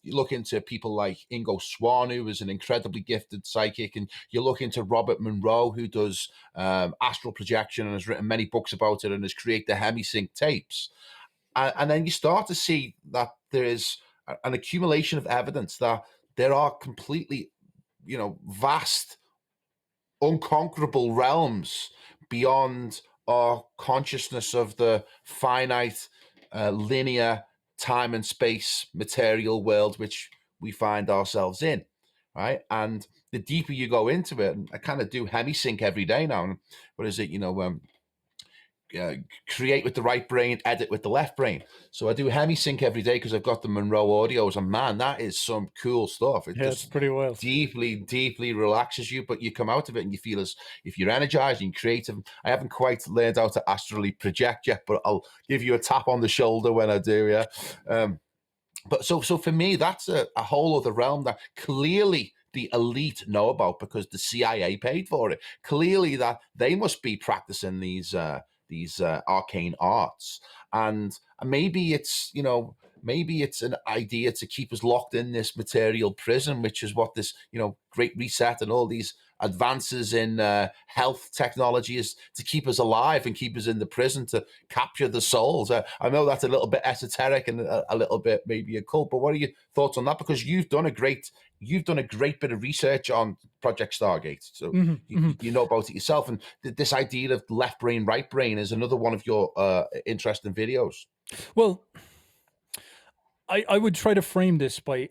look into people like Ingo Swann, who is an incredibly gifted psychic, and you look into Robert Monroe, who does astral projection and has written many books about it and has created the Hemisync tapes, and then you start to see that there is an accumulation of evidence that there are completely, vast, unconquerable realms beyond our consciousness of the finite, linear time and space material world which we find ourselves in, right? And the deeper you go into it, and I kind of do Hemisync every day now. What is it? Create with the right brain, edit with the left brain. So I do Hemisync every day because I've got the Monroe audios, and man, that is some cool stuff. It's pretty wild. Deeply relaxes you, but you come out of it and you feel as if you're energized and creative. I haven't quite learned how to astrally project yet, but I'll give you a tap on the shoulder when I do. Yeah. But so for me, that's a whole other realm that clearly the elite know about because the CIA paid for it. Clearly that they must be practicing these arcane arts, and maybe it's an idea to keep us locked in this material prison, which is what this Great Reset and all these advances in health technology is, to keep us alive and keep us in the prison to capture the souls. I know that's a little bit esoteric and a little bit maybe occult, but what are your thoughts on that? Because you've done a great bit of research on Project Stargate, so you know about it yourself. And this idea of left brain, right brain is another one of your interesting videos. Well, I would try to frame this by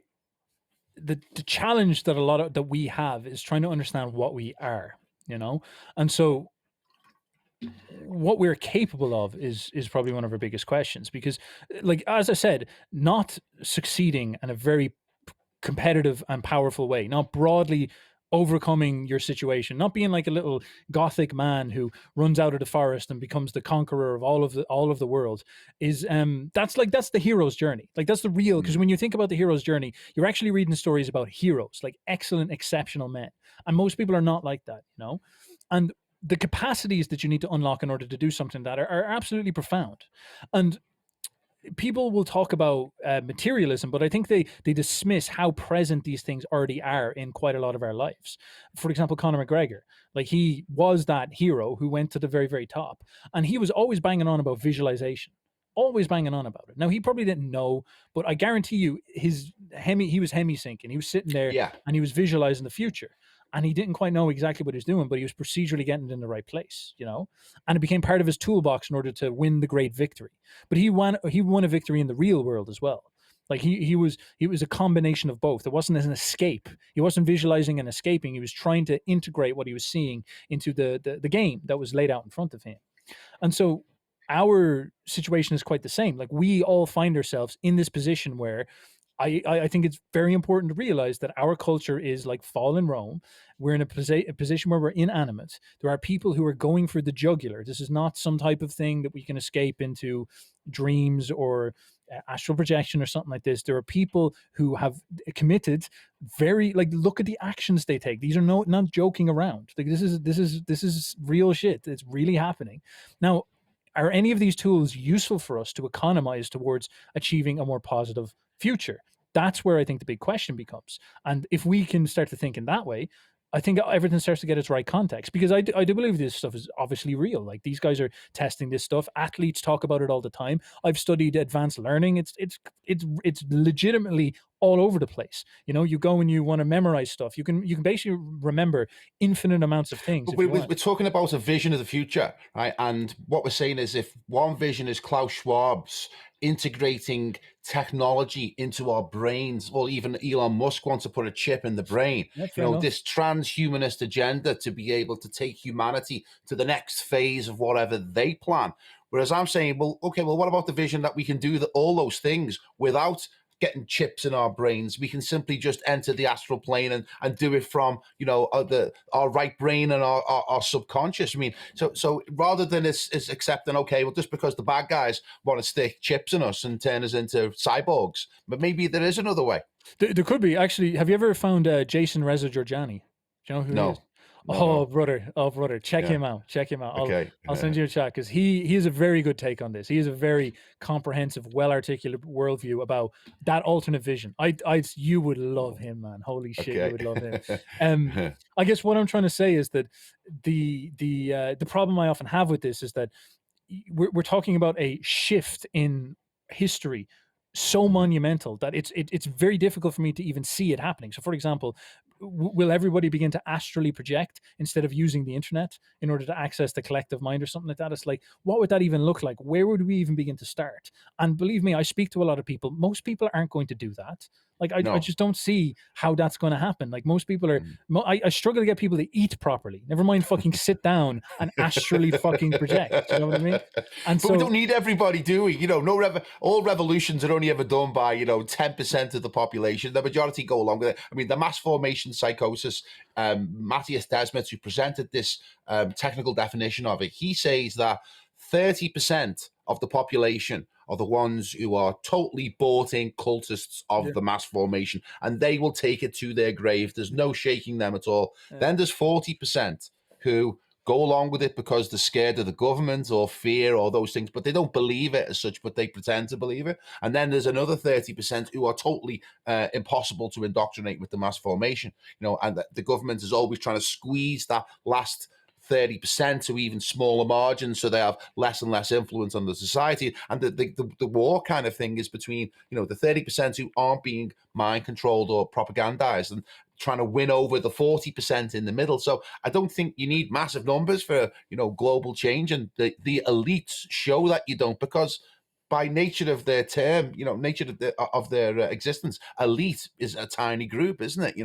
the challenge that we have is trying to understand what we are, and so what we're capable of is probably one of our biggest questions, because, like, as I said, not succeeding in a very competitive and powerful way, not broadly overcoming your situation, not being like a little gothic man who runs out of the forest and becomes the conqueror of all of the world. Is that's the hero's journey. Like that's the real, because when you think about the hero's journey, you're actually reading stories about heroes, like excellent, exceptional men. And most people are not like that, you know? And the capacities that you need to unlock in order to do something that are absolutely profound. And people will talk about materialism, but I think they dismiss how present these things already are in quite a lot of our lives. For example, Conor McGregor, like he was that hero who went to the very, very top, and he was always banging on about visualization, always banging on about it. Now he probably didn't know, but I guarantee you, he was hemi-syncing. He was sitting there and he was visualizing the future. And he didn't quite know exactly what he was doing, but he was procedurally getting it in the right place, you know? And it became part of his toolbox in order to win the great victory. But he won a victory in the real world as well. Like he was a combination of both. It wasn't as an escape. He wasn't visualizing and escaping. He was trying to integrate what he was seeing into the game that was laid out in front of him. And so our situation is quite the same. Like we all find ourselves in this position where I think it's very important to realize that our culture is like fallen Rome. We're in a position where we're inanimate. There are people who are going for the jugular. This is not some type of thing that we can escape into dreams or astral projection or something like this. There are people who have committed look at the actions they take. These are not joking around. Like this is real shit. It's really happening. Now, are any of these tools useful for us to economize towards achieving a more positive future? That's where I think the big question becomes. And if we can start to think in that way, I think everything starts to get its right context, because I do believe this stuff is obviously real. Like these guys are testing this stuff. Athletes talk about it all the time. I've studied advanced learning. It's legitimately all over the place. You know, you go and you want to memorize stuff. You can basically remember infinite amounts of things. But we're talking about a vision of the future, right? And what we're saying is, if one vision is Klaus Schwab's integrating technology into our brains, or even Elon Musk wants to put a chip in the brain, this transhumanist agenda to be able to take humanity to the next phase of whatever they plan. Whereas I'm saying, well, what about the vision that we can do all those things without getting chips in our brains? We can simply just enter the astral plane and do it from, our right brain and our subconscious. I mean, so rather than it's accepting, just because the bad guys want to stick chips in us and turn us into cyborgs, but maybe there is another way. There could be. Actually, have you ever found Jason Reza Giorgiani? Do you know who he is? No. Brother, check him out. I'll send you a chat, because he has a very good take on this. He has a very comprehensive, well-articulated worldview about that alternate vision. You would love him, man. Holy shit, you would love him. I guess what I'm trying to say is that the problem I often have with this is that we're talking about a shift in history so monumental that it's very difficult for me to even see it happening. So, for example, will everybody begin to astrally project instead of using the internet in order to access the collective mind or something like that? It's like, what would that even look like? Where would we even begin to start? And believe me, I speak to a lot of people. Most people aren't going to do that. Like, I just don't see how that's going to happen. Like, most people are, I struggle to get people to eat properly. Never mind fucking sit down and astrally fucking project. You know what I mean? And but we don't need everybody, do we? All revolutions are only ever done by, 10% of the population. The majority go along with it. I mean, the mass formation psychosis, Matthias Desmet, who presented this technical definition of it, he says that 30% of the population are the ones who are totally bought-in cultists of the mass formation, and they will take it to their grave. There's no shaking them at all. Then there's 40% who go along with it because they're scared of the government or fear or those things, but they don't believe it as such, but they pretend to believe it. And then there's another 30% who are totally impossible to indoctrinate with the mass formation, and the government is always trying to squeeze that last 30% to even smaller margins, so they have less and less influence on the society. And the war kind of thing is between, the 30% who aren't being mind controlled or propagandized, and trying to win over the 40% in the middle. So I don't think you need massive numbers for, global change. And the elites show that you don't, because by nature of their term, nature of their existence, elite is a tiny group, isn't it?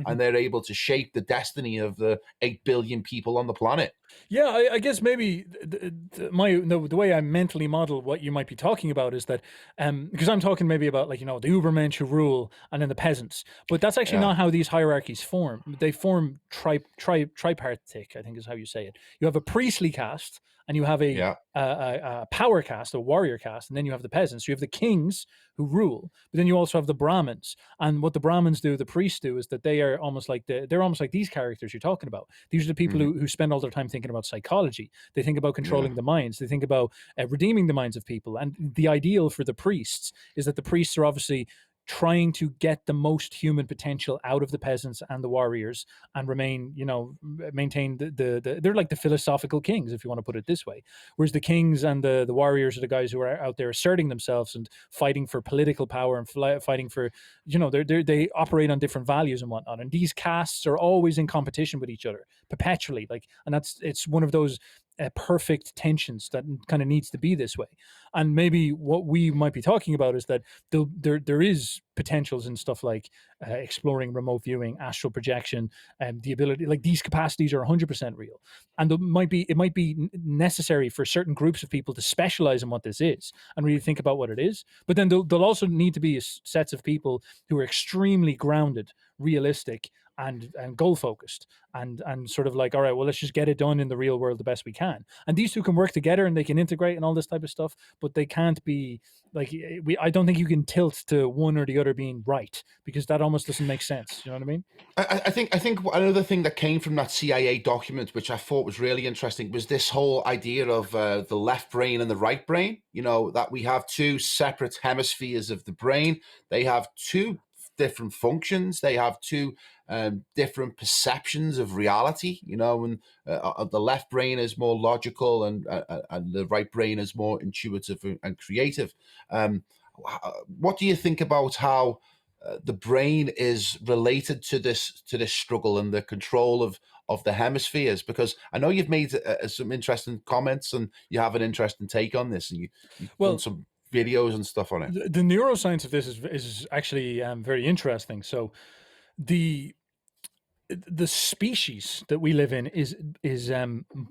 And they're able to shape the destiny of the 8 billion people on the planet. Yeah, I guess maybe the way I mentally model what you might be talking about is that because I'm talking maybe about like the Ubermensch who rule and then the peasants, but that's actually Yeah. not how these hierarchies form. They form tripartite, I think is how you say it. You have a priestly caste and you have Yeah. a power caste, a warrior caste, and then you have the peasants. So you have the kings who rule, but then you also have the Brahmins. And what the Brahmins do, the priests do, is that they are almost like they're almost like these characters you're talking about. These are the people Hmm. who spend all their time thinking about psychology. They think about Yeah. controlling the minds. They think about redeeming the minds of people. And the ideal for the priests is that the priests are obviously trying to get the most human potential out of the peasants and the warriors and maintain they're like the philosophical kings, if you want to put it this way. Whereas the kings and the warriors are the guys who are out there asserting themselves and fighting for political power and fighting for, they operate on different values and whatnot. And these castes are always in competition with each other perpetually. And it's one of those perfect tensions that kind of needs to be this way. And maybe what we might be talking about is that there is potentials in stuff like exploring remote viewing, astral projection, and the ability, like these capacities are 100% real. And it might be necessary for certain groups of people to specialize in what this is and really think about what it is. But then there'll also need to be sets of people who are extremely grounded, realistic, and goal focused, and sort of like, all right, well, let's just get it done in the real world the best we can. And these two can work together and they can integrate and all this type of stuff, but they can't be like I don't think you can tilt to one or the other being right, because that almost doesn't make sense. You know what I mean? I think another thing that came from that CIA document, which I thought was really interesting, was this whole idea of the left brain and the right brain. That we have two separate hemispheres of the brain. They have two different functions. They have two different perceptions of reality. And the left brain is more logical, and the right brain is more intuitive and creative. What do you think about how the brain is related to this struggle and the control of the hemispheres? Because I know you've made some interesting comments and you have an interesting take on this, and you've done Well, some videos and stuff on it. the neuroscience of this is actually very interesting. So the species that we live in is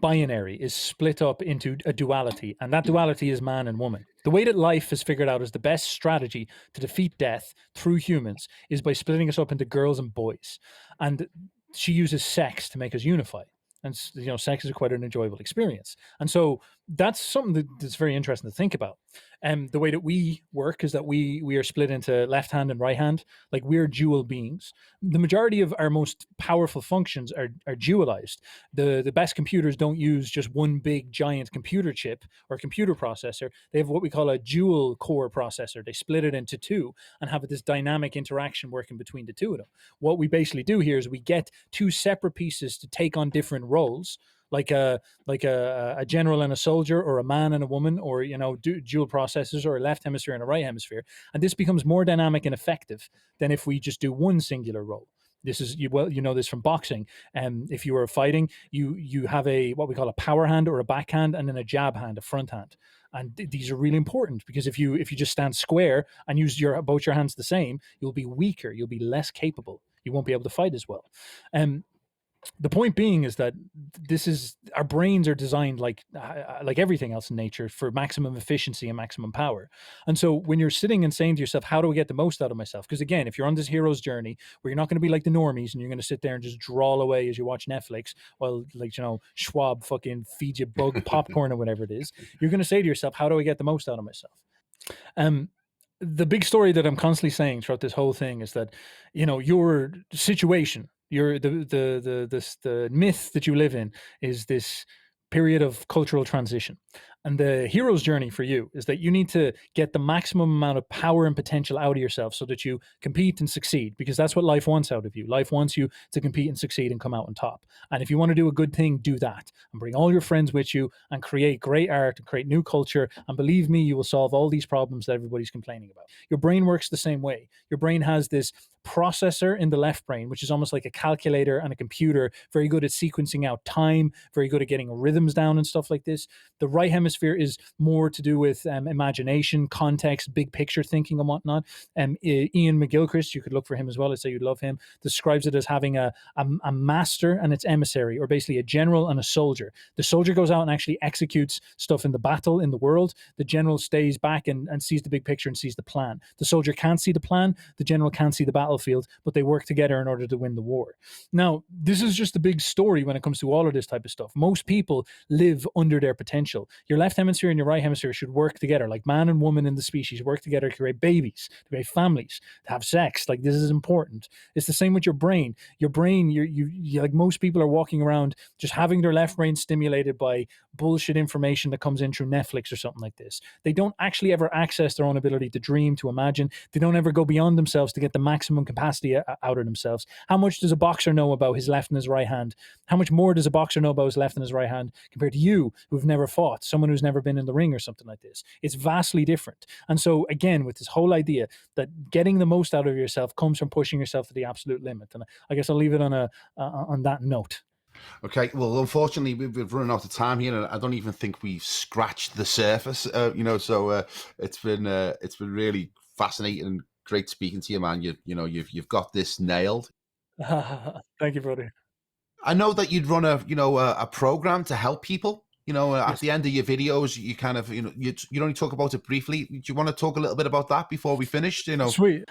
binary, is split up into a duality, and that duality is man and woman. The way that life is figured out as the best strategy to defeat death through humans is by splitting us up into girls and boys, and she uses sex to make us unify. And sex is quite an enjoyable experience, and so that's something that's very interesting to think about. And the way that we work is that we are split into left hand and right hand, like we're dual beings. The majority of our most powerful functions are dualized. The best computers don't use just one big giant computer chip or computer processor. They have what we call a dual core processor. They split it into two and have this dynamic interaction working between the two of them. What we basically do here is we get two separate pieces to take on different roles, like a general and a soldier, or a man and a woman, or dual processors, or a left hemisphere and a right hemisphere. And this becomes more dynamic and effective than if we just do one singular role. This is you know this from boxing. If you are fighting, you have a what we call a power hand or a backhand, and then a jab hand, a front hand. And these are really important, because if you just stand square and use both your hands the same, you'll be weaker, you'll be less capable, you won't be able to fight as well. The point being is that our brains are designed like everything else in nature, for maximum efficiency and maximum power. And so when you're sitting and saying to yourself, how do I get the most out of myself? Because again, if you're on this hero's journey where you're not going to be like the normies and you're going to sit there and just drawl away as you watch Netflix while Schwab fucking feeds you bug popcorn or whatever it is, you're going to say to yourself, how do I get the most out of myself? The big story that I'm constantly saying throughout this whole thing is that, your situation, the myth that you live in is this period of cultural transition. And the hero's journey for you is that you need to get the maximum amount of power and potential out of yourself so that you compete and succeed, because that's what life wants out of you. Life wants you to compete and succeed and come out on top. And if you want to do a good thing, do that and bring all your friends with you and create great art and create new culture. And believe me, you will solve all these problems that everybody's complaining about. Your brain works the same way. Your brain has this processor in the left brain, which is almost like a calculator and a computer, very good at sequencing out time, very good at getting rhythms down and stuff like this. The right right hemisphere is more to do with imagination, context, big picture thinking and whatnot. Ian McGilchrist, you could look for him as well. I'd say you'd love him. Describes it as having a master and its emissary, or basically a general and a soldier. The soldier goes out and actually executes stuff in the battle, in the world. The general stays back and sees the big picture and sees the plan. The soldier can't see the plan. The general can't see the battlefield, but they work together in order to win the war. Now, this is just a big story when it comes to all of this type of stuff. Most people live under their potential. Your left hemisphere and your right hemisphere should work together, like man and woman in the species work together to create babies, to create families, to have sex. Like, this is important. It's the same with your brain. Your brain, you like most people are walking around just having their left brain stimulated by bullshit information that comes in through Netflix or something like this. They don't actually ever access their own ability to dream, to imagine. They don't ever go beyond themselves to get the maximum capacity out of themselves. How much does a boxer know about his left and his right hand? How much more does a boxer know about his left and his right hand compared to you, who've never fought, someone who's never been in the ring or something like this? It's vastly different. And so again, with this whole idea that getting the most out of yourself comes from pushing yourself to the absolute limit. And I guess I'll leave it on that note. Okay, well, unfortunately, we've run out of time here, and I don't even think we've scratched the surface. So it's been really fascinating and great speaking to you, man. You've got this nailed. Thank you, brother. I know that you'd run a program to help people. At the end of your videos, you kind of you only talk about it briefly. Do you want to talk a little bit about that before we finish? Sweet.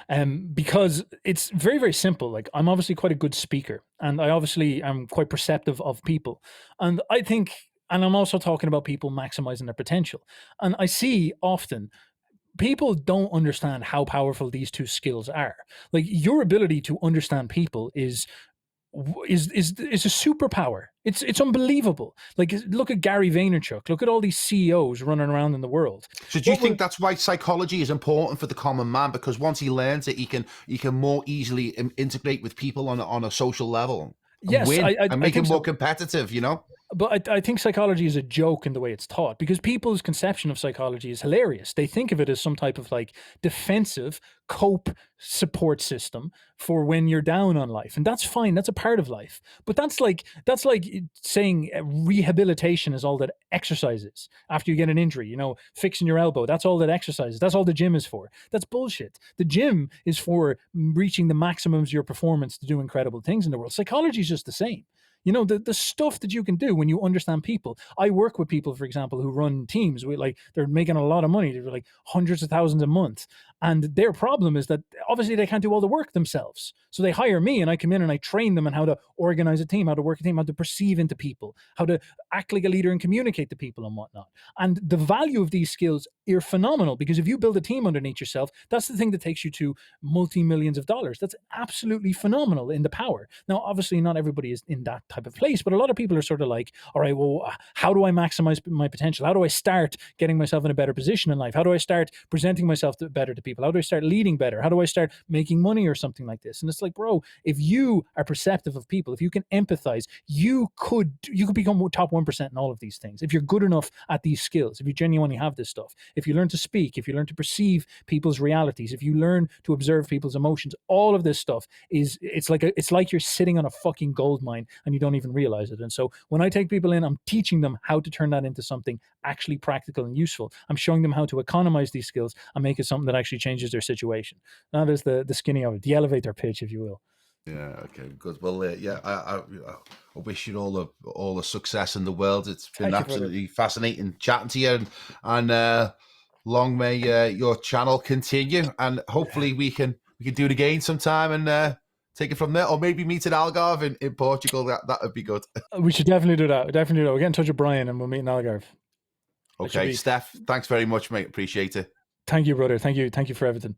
Because it's very, very simple. Like, I'm obviously quite a good speaker, and I obviously am quite perceptive of people, and I think, and I'm also talking about people maximizing their potential, and I see often people don't understand how powerful these two skills are. Like, your ability to understand people is a superpower. It's unbelievable. Like, look at Gary Vaynerchuk. Look at all these CEOs running around in the world. So do you think that's why psychology is important for the common man? Because once he learns it, he can more easily integrate with people on a social level. Yes, win and make it more competitive. But I think psychology is a joke in the way it's taught, because people's conception of psychology is hilarious. They think of it as some type of like defensive cope support system for when you're down on life. And that's fine. That's a part of life. But that's like saying rehabilitation is all that exercise is after you get an injury, fixing your elbow. That's all that exercise is. That's all the gym is for. That's bullshit. The gym is for reaching the maximums of your performance to do incredible things in the world. Psychology is just the same. The stuff that you can do when you understand people. I work with people, for example, who run teams with, like, they're making a lot of money. They're like hundreds of thousands a month. And their problem is that obviously they can't do all the work themselves. So they hire me, and I come in and I train them on how to organize a team, how to work a team, how to perceive into people, how to act like a leader and communicate to people and whatnot. And the value of these skills are phenomenal, because if you build a team underneath yourself, that's the thing that takes you to multi-millions of dollars. That's absolutely phenomenal in the power. Now, obviously not everybody is in that type of place, but a lot of people are sort of like, all right, well, how do I maximize my potential? How do I start getting myself in a better position in life? How do I start presenting myself better to people? How do I start leading better? How do I start making money or something like this? And it's like, bro, if you are perceptive of people, if you can empathize, you could become top 1% in all of these things. If you're good enough at these skills, if you genuinely have this stuff, if you learn to speak, if you learn to perceive people's realities, if you learn to observe people's emotions, all of this stuff it's like you're sitting on a fucking gold mine and you don't even realize it. And so when I take people in, I'm teaching them how to turn that into something actually practical and useful. I'm showing them how to economize these skills and make it something that actually changes their situation. That is the skinny of it, the elevator pitch, if you will. Yeah. Okay. Good. Well, I wish you all the success in the world. It's been absolutely fascinating chatting to you, and long may your channel continue, and hopefully we can do it again sometime and take it from there, or maybe meet in Algarve in Portugal. That would be good. We should definitely do that. We'll get in touch with Brian and we'll meet in Algarve. Okay, Stef, thanks very much, mate. Appreciate it. Thank you, brother. Thank you for everything.